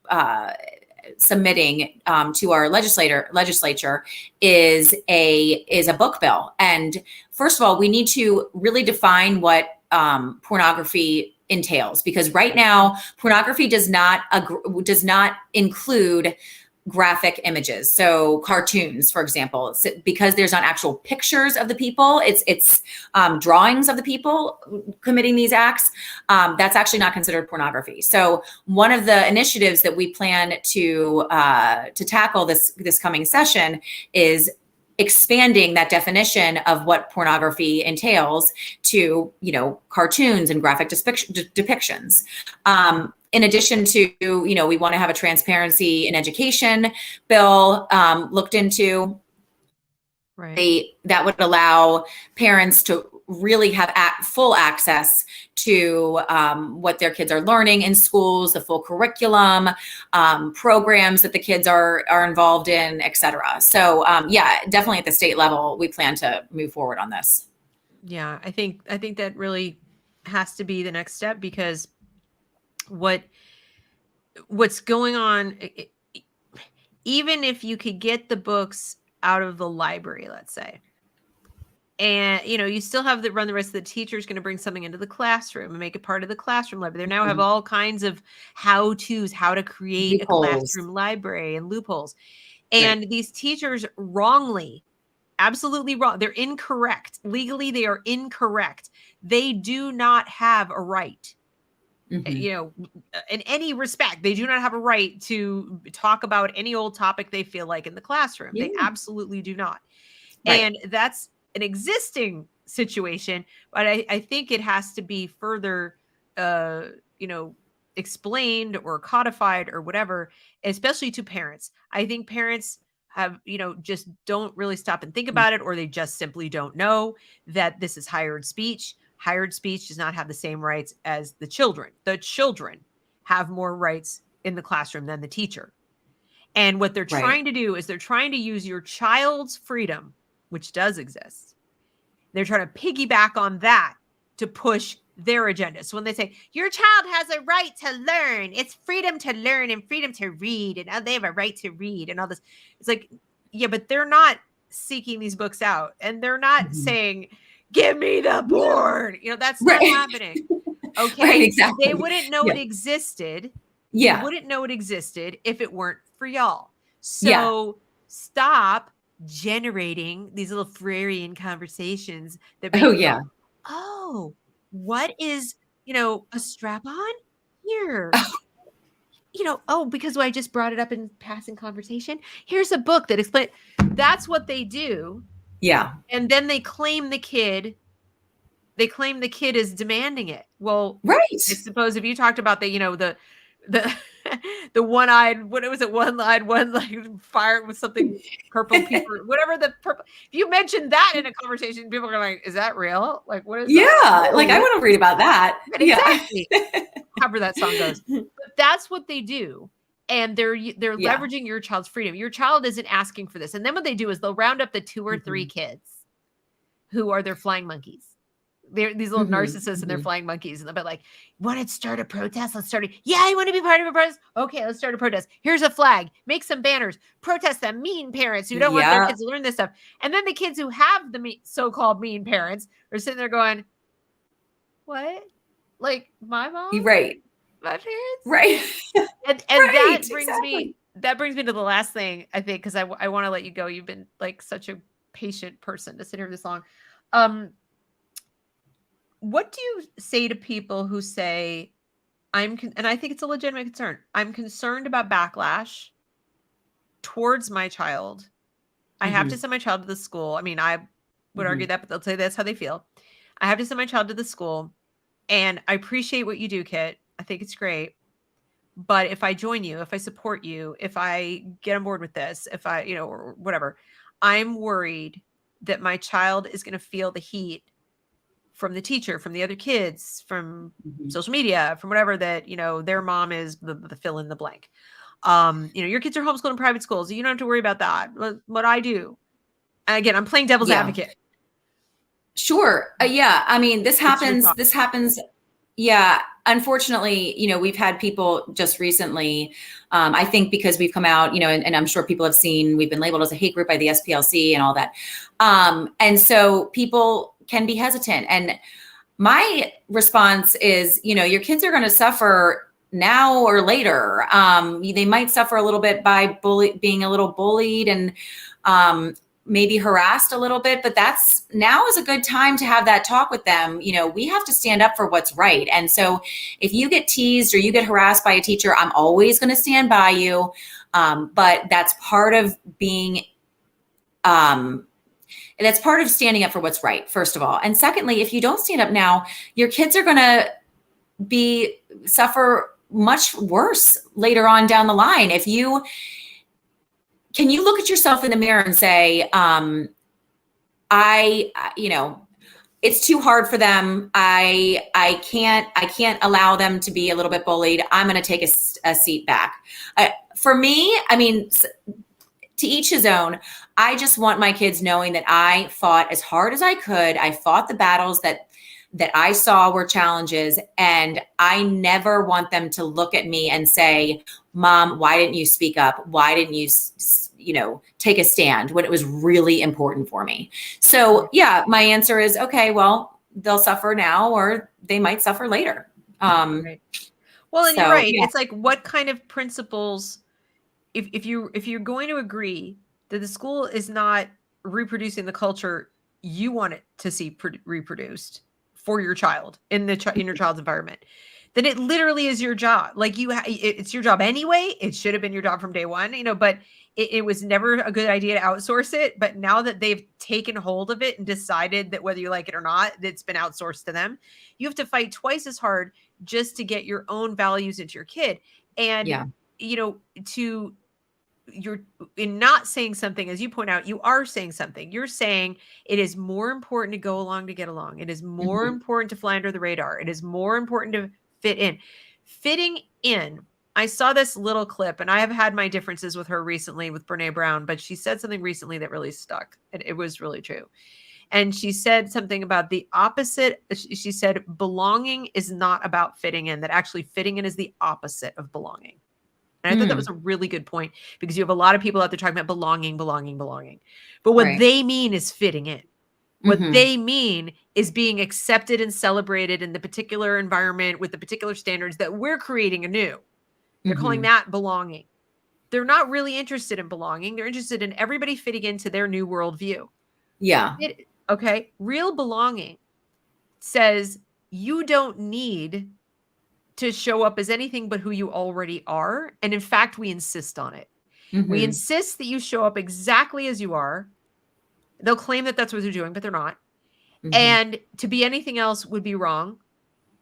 B: submitting to our legislature is a book bill. And first of all, we need to really define what pornography entails, because right now pornography does not include graphic images. So cartoons, for example, because there's not actual pictures of the people, it's drawings of the people committing these acts. That's actually not considered pornography. So one of the initiatives that we plan to tackle this coming session is expanding that definition of what pornography entails to, cartoons and graphic depictions. In addition to, we want to have a transparency in education bill looked into. Right. That would allow parents to really have full access to what their kids are learning in schools, the full curriculum, programs that the kids are involved in, et cetera. So yeah, definitely at the state level, we plan to move forward on this.
A: Yeah, I think that really has to be the next step, because what's going on, even if you could get the books out of the library, let's say, and you still have run the risk that the teacher is going to bring something into the classroom and make it part of the classroom library. They now have all kinds of how-tos, how to create loopholes. A classroom library and loopholes. And these teachers wrongly, absolutely wrong, they're incorrect. Legally, they are incorrect. They do not have a right. In any respect, they do not have a right to talk about any old topic they feel like in the classroom. Yeah. They absolutely do not. Right. And that's an existing situation, but I think it has to be further, explained or codified or whatever, especially to parents. I think parents have, just don't really stop and think about it, or they just simply don't know that this is hired speech. Hired speech does not have the same rights as the children. The children have more rights in the classroom than the teacher. And what they're trying to do is they're trying to use your child's freedom, which does exist. They're trying to piggyback on that to push their agenda. So when they say your child has a right to learn, it's freedom to learn and freedom to read, and they have a right to read and all this. It's like, yeah, but they're not seeking these books out, and they're not saying, give me the porn. That's not happening. Okay.
B: Right, exactly.
A: They wouldn't know it existed.
B: Yeah.
A: They wouldn't know it existed if it weren't for y'all. So stop generating these little Freudian conversations that make
B: Oh
A: you go,
B: yeah.
A: oh, what is, a strap on here? Oh, because I just brought it up in passing conversation. Here's a book that explains. That's what they do.
B: Yeah.
A: And then they claim the kid is demanding it. Well,
B: Right.
A: I suppose if you talked about the the one-eyed, what was it? One-eyed, one like fire with something purple people, whatever the purple. If you mentioned that in a conversation, people are like, is that real? Like, what is that?
B: Yeah. Like, I
A: No.
B: want to read about that.
A: But
B: Yeah.
A: exactly. However that song goes. But that's what they do. And they're
B: Yeah.
A: leveraging your child's freedom. Your child isn't asking for this. And then what they do is they'll round up the 2 or 3 kids who are their flying monkeys. They're these little narcissists and they're flying monkeys. And they'll be like, want to start a protest? Let's start it. Yeah, I want to be part of a protest. Okay, let's start a protest. Here's a flag. Make some banners. Protest them mean parents who don't want their kids to learn this stuff. And then the kids who have the so-called mean parents are sitting there going, what? Like my mom?
B: Right.
A: My parents?
B: Right.
A: And
B: Right,
A: that brings me to the last thing, I think, because I want to let you go. You've been like such a patient person to sit here this long. What do you say to people who say, and I think it's a legitimate concern, I'm concerned about backlash towards my child. I have to send my child to the school. I mean, I would argue that, but they'll say that's how they feel. I have to send my child to the school, and I appreciate what you do, Kit. I think it's great. But if I join you, if I support you, if I get on board with this, if I, or whatever, I'm worried that my child is going to feel the heat from the teacher, from the other kids, from social media, from whatever, that, their mom is the fill in the blank. Your kids are homeschooled in private schools. So you don't have to worry about that. What I do. And again, I'm playing devil's advocate.
B: Sure. Yeah. I mean, this happens. Yeah. Unfortunately, we've had people just recently, I think because we've come out, and I'm sure people have seen, we've been labeled as a hate group by the SPLC and all that. And so people can be hesitant. And my response is, your kids are going to suffer now or later. They might suffer a little bit by being a little bullied and maybe harassed a little bit, but now is a good time to have that talk with them. We have to stand up for what's right. And so if you get teased or you get harassed by a teacher, I'm always going to stand by you. But that's part of being, that's part of standing up for what's right, first of all. And secondly, if you don't stand up now, your kids are going to suffer much worse later on down the line. Can you look at yourself in the mirror and say, it's too hard for them. I can't allow them to be a little bit bullied. I'm going to take a seat back. For me, I mean, to each his own. I just want my kids knowing that I fought as hard as I could. I fought the battles that I saw were challenges. And I never want them to look at me and say, Mom, why didn't you speak up? Why didn't you, take a stand when it was really important for me? So yeah, my answer is, okay, well, they'll suffer now or they might suffer later.
A: Right. Well, and you're right.
B: Yeah.
A: It's like, what kind of principles, if you're going to agree that the school is not reproducing the culture you want it to see reproduced for your child in your child's environment, then it literally is your job. Like it's your job anyway. It should have been your job from day one, but it was never a good idea to outsource it. But now that they've taken hold of it and decided that whether you like it or not, it's been outsourced to them, you have to fight twice as hard just to get your own values into your kid. And, you're in not saying something, as you point out, you are saying something. You're saying it is more important to go along to get along. It is more important to fly under the radar. It is more important to fit in. Fitting in. I saw this little clip, and I have had my differences with her recently with Brene Brown, but she said something recently that really stuck, and it was really true. And she said something about the opposite. She said, belonging is not about fitting in, that actually fitting in is the opposite of belonging. And I thought that was a really good point, because you have a lot of people out there talking about belonging. But what they mean is fitting in. What they mean is being accepted and celebrated in the particular environment with the particular standards that we're creating anew. They're calling that belonging. they're not really interested in belonging. They're interested in everybody fitting into their new worldview.
B: Yeah.
A: Okay. Real belonging says you don't need to show up as anything but who you already are. And in fact, we insist on it. We insist that you show up exactly as you are. They'll claim that that's what they're doing, but they're not. And to be anything else would be wrong.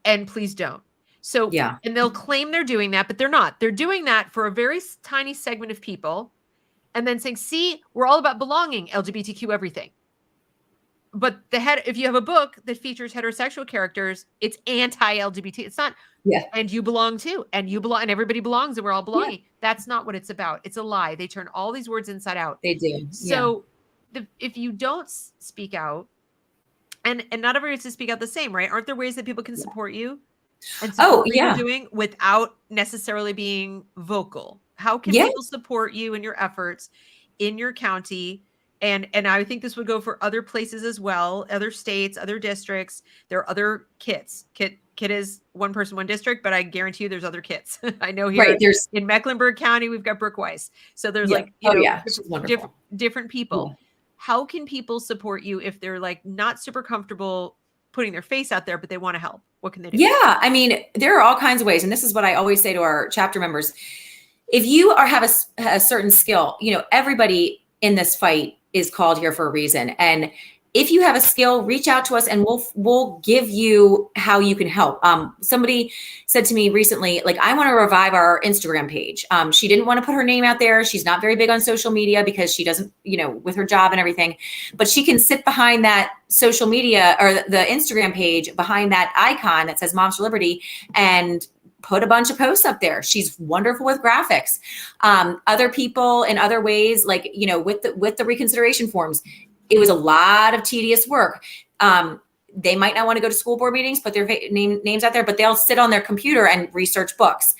A: And please don't. So,
B: Yeah.
A: and they'll claim they're doing that, but they're not. They're doing that for a very tiny segment of people and then saying, see, we're all about belonging, LGBTQ everything. But if you have a book that features heterosexual characters, it's anti-LGBT. It's not, and you belong too, and you belong, and everybody belongs, and we're all belonging. Yeah. That's not what it's about. It's a lie. They turn all these words inside out.
B: They do.
A: So if you don't speak out, and not everybody has to speak out the same, right? Aren't there ways that people can support you and support what you're doing without necessarily being vocal? How can people support you in your efforts in your county? And I think this would go for other places as well, other states, other districts. There are other kits. Kit is one person, one district, but I guarantee you there's other kits. I know here in Mecklenburg County, we've got Brooke Weiss. So there's different people. Yeah. How can people support you if they're like not super comfortable putting their face out there, but they want to help? What can they do?
B: Yeah, I mean, there are all kinds of ways. And this is what I always say to our chapter members. If you have a certain skill, everybody in this fight is called here for a reason. And if you have a skill, reach out to us and we'll give you how you can help. Somebody said to me recently, like, I want to revive our Instagram page. She didn't want to put her name out there. She's not very big on social media because she doesn't, with her job and everything, but she can sit behind that social media or the Instagram page behind that icon that says Moms for Liberty and put a bunch of posts up there. She's wonderful with graphics. Other people in other ways, like, with the reconsideration forms, it was a lot of tedious work. They might not want to go to school board meetings, put their names out there, but they'll sit on their computer and research books.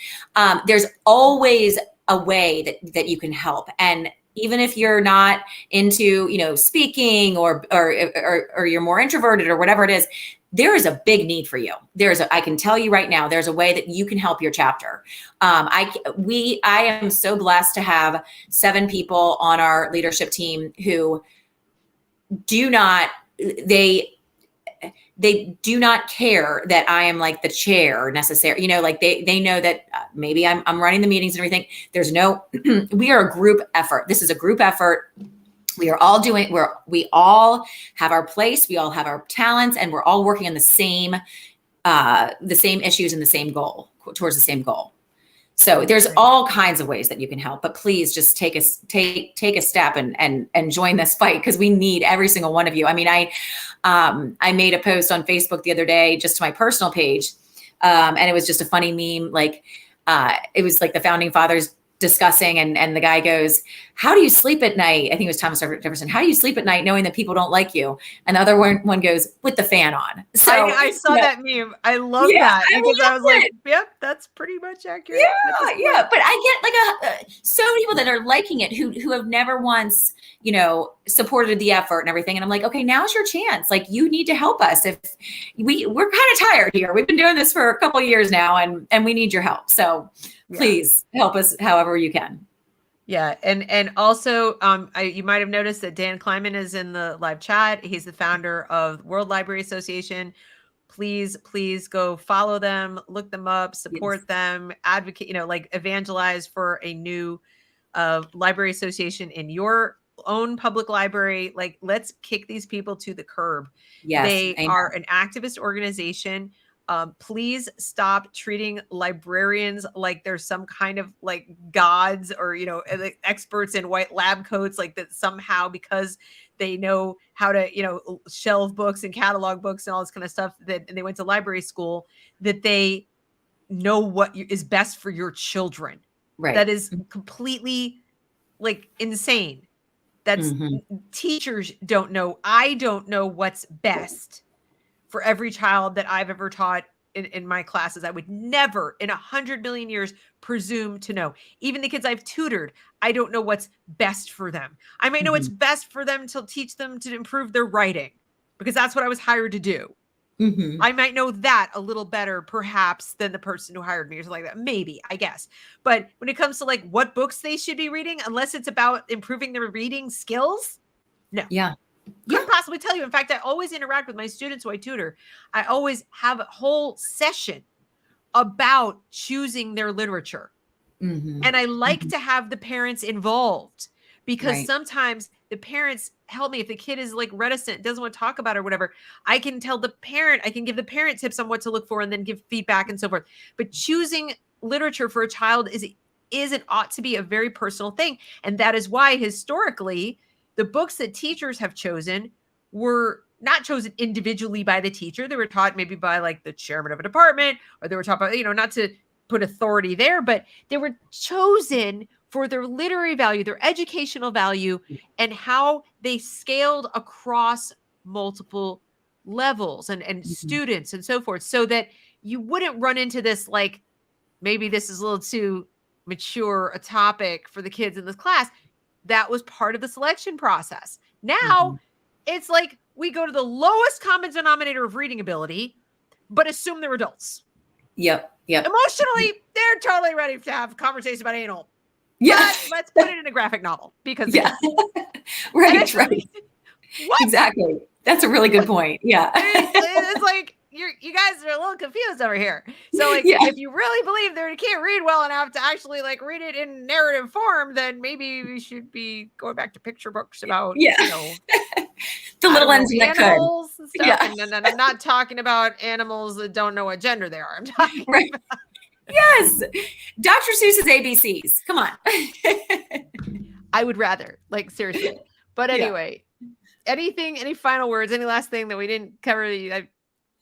B: There's always a way that you can help. And even if you're not into, speaking or you're more introverted or whatever it is, there is a big need for you. I can tell you right now, there's a way that you can help your chapter. I am so blessed to have 7 people on our leadership team who do not care that I am like the chair necessarily, like they know that maybe I'm running the meetings and everything. We are a group effort. This is a group effort. We all have our place. We all have our talents, and we're all working on the same issues and the same goal, towards the same goal. So there's all kinds of ways that you can help, but please just take a step and join this fight, because we need every single one of you. I mean, I made a post on Facebook the other day, just to my personal page. And it was just a funny meme. Like, it was like the founding fathers discussing, and the guy goes, how do you sleep at night? I think it was Thomas Jefferson. How do you sleep at night knowing that people don't like you? And the other one goes, with the fan on. So
A: I saw that meme. I love that, because I was like, yep, that's pretty much accurate.
B: Yeah. But I get like so many people that are liking it who have never once, supported the effort and everything. And I'm like, okay, now's your chance. Like, you need to help us. If we're kind of tired here. We've been doing this for a couple of years now, and we need your help. So please help us however you can.
A: Yeah. And also, you might have noticed that Dan Kleiman is in the live chat. He's the founder of World Library Association. Please go follow them, look them up, support them, advocate, evangelize for a new library association in your own public library. Like, let's kick these people to the curb.
B: Yes,
A: they are an activist organization. Please stop treating librarians like they're some kind of like gods or, experts in white lab coats, like that somehow, because they know how to, shelve books and catalog books and all this kind of stuff, and they went to library school, that they know what is best for your children.
B: Right.
A: That is completely like insane. That's teachers don't know. I don't know what's best for every child that I've ever taught in my classes. I would never in 100 million years presume to know. Even the kids I've tutored, I don't know what's best for them. I might know what's best for them to teach them to improve their writing, because that's what I was hired to do. I might know that a little better, perhaps, than the person who hired me or something like that. Maybe, I guess. But when it comes to like what books they should be reading, unless it's about improving their reading skills, no.
B: Yeah.
A: Couldn't possibly tell you. In fact, I always interact with my students who I tutor. I always have a whole session about choosing their literature. And I like to have the parents involved because sometimes the parents help me. If the kid is like reticent, doesn't want to talk about it or whatever, I can tell the parent, I can give the parent tips on what to look for and then give feedback and so forth. But choosing literature for a child is and ought to be a very personal thing. And that is why historically, the books that teachers have chosen were not chosen individually by the teacher. They were taught maybe by like the chairman of a department, or they were taught by, not to put authority there, but they were chosen for their literary value, their educational value, and how they scaled across multiple levels and students and so forth, so that you wouldn't run into this, like, maybe this is a little too mature a topic for the kids in this class. That was part of the selection process. Now it's like we go to the lowest common denominator of reading ability, but assume they're adults.
B: Yep.
A: Emotionally, they're totally ready to have a conversation about anal.
B: Yeah.
A: But let's put it in a graphic novel because
B: right.
A: What?
B: Exactly. That's a really good point. Yeah.
A: It's like you guys are a little confused over here. So like, if you really believe they can't read well enough to actually like read it in narrative form, then maybe we should be going back to picture books about
B: the little ends that
A: animals and stuff. And I'm not talking about animals that don't know what gender they are. I'm talking about
B: Yes. Dr. Seuss's ABCs. Come on.
A: I would rather, like, seriously. But anyway, any final words, any last thing that we didn't cover that I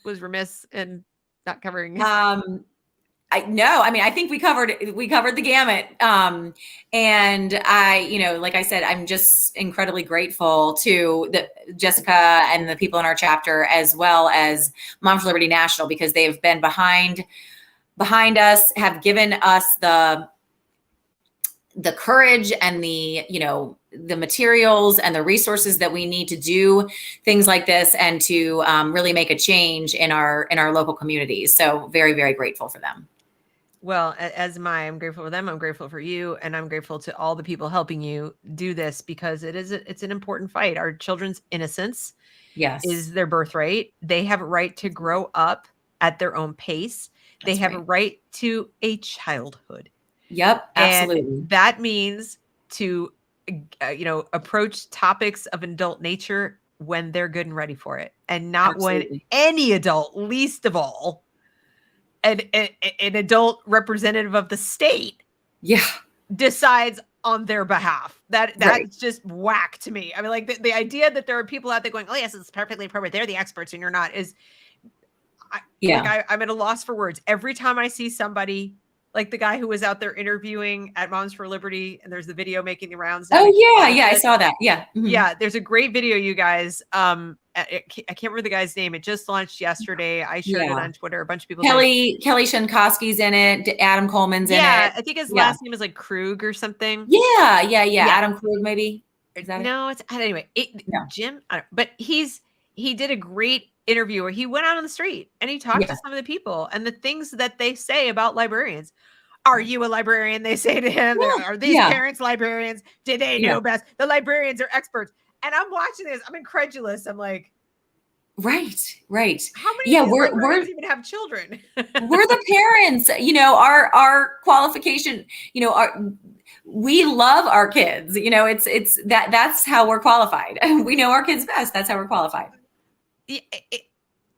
A: was remiss in not covering?
B: I think we covered the gamut. And I, like I said, I'm just incredibly grateful to Jessica and the people in our chapter, as well as Moms for Liberty National, because they've been behind us, have given us the courage and the materials and the resources that we need to do things like this and to really make a change in our local communities. So very, very grateful for them.
A: Well, I'm grateful for them. I'm grateful for you. And I'm grateful to all the people helping you do this, because it's an important fight. Our children's innocence is their birthright. They have a right to grow up at their own pace. They have a right to a childhood.
B: Yep, absolutely.
A: And that means to, approach topics of adult nature when they're good and ready for it, and not when any adult, least of all, an adult representative of the state, decides on their behalf. That's just whack to me. I mean, like the idea that there are people out there going, "Oh yes, it's perfectly appropriate. They're the experts and you're not," is. I'm at a loss for words. Every time I see somebody like the guy who was out there interviewing at Moms for Liberty, and there's the video making the rounds.
B: Oh yeah, I saw that. Yeah.
A: Yeah, there's a great video, you guys. I can't remember the guy's name. It just launched yesterday. I shared it on Twitter. A bunch of people.
B: Kelly Shankoski's in it. Adam Coleman's in it.
A: Yeah, I think his last name is like Krug or something.
B: Yeah. Adam Krug, maybe. Is that
A: no? It's anyway. Jim, but he did a great interview where he went out on the street and he talked to some of the people, and the things that they say about librarians. Are you a librarian? They say to him. Are these parents librarians? Did they know best? The librarians are experts. And I'm watching this. I'm incredulous. I'm like,
B: right.
A: How many of these librarians even have children?
B: We're the parents. Our qualification. We love our kids. It's that's how we're qualified. We know our kids best. That's how we're qualified.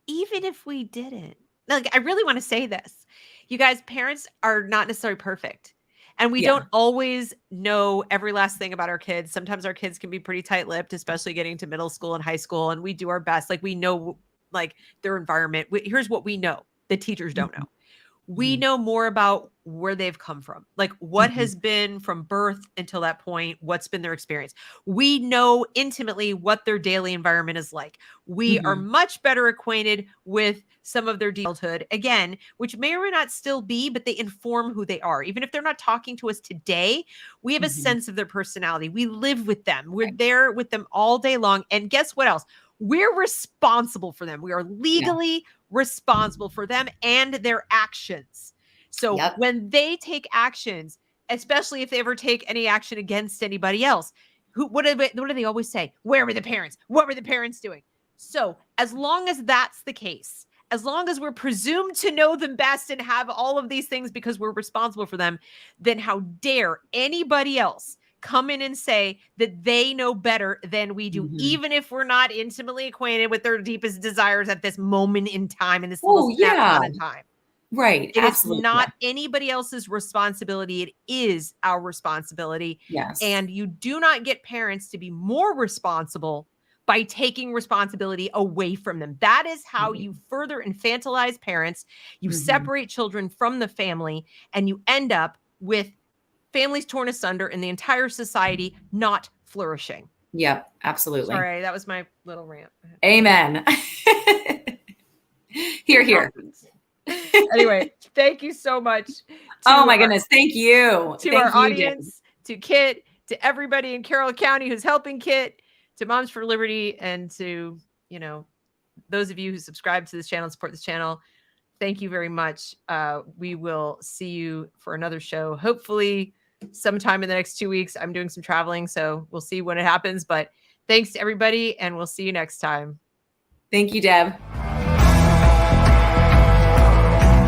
A: Even if we didn't, like, I really want to say this, you guys, parents are not necessarily perfect, and we don't always know every last thing about our kids. Sometimes our kids can be pretty tight-lipped, especially getting to middle school and high school, and we do our best. Like, we know, like, their environment. Here's what we know the teachers don't know. We know more about where they've come from, like what has been from birth until that point, what's been their experience. We know intimately what their daily environment is like. We are much better acquainted with some of their childhood, again, which may or may not still be, but they inform who they are. Even if they're not talking to us today, we have a sense of their personality. We live with them. We're there with them all day long. And guess what else? we're responsible for them. We are legally responsible for them and their actions. So when they take actions, especially if they ever take any action against anybody else, what do they always say? Where were the parents? What were the parents doing? So as long as that's the case, as long as we're presumed to know them best and have all of these things because we're responsible for them, then how dare anybody else come in and say that they know better than we do, even if we're not intimately acquainted with their deepest desires at this moment in time, in this little snapshot of time.
B: Right.
A: It is not anybody else's responsibility. It is our responsibility.
B: Yes.
A: And you do not get parents to be more responsible by taking responsibility away from them. That is how you further infantilize parents. You separate children from the family, and you end up with families torn asunder and the entire society not flourishing.
B: Yep, absolutely.
A: Sorry, that was my little rant.
B: Amen. Hear, hear.
A: Anyway, thank you so much.
B: Oh my goodness. Thank you.
A: To our audience, to Kit, to everybody in Carroll County who's helping Kit, to Moms for Liberty, and to, those of you who subscribe to this channel and support this channel. Thank you very much. We will see you for another show. Hopefully sometime in the next 2 weeks. I'm doing some traveling, so we'll see when it happens. But thanks to everybody, and we'll see you next time.
B: Thank you, Deb.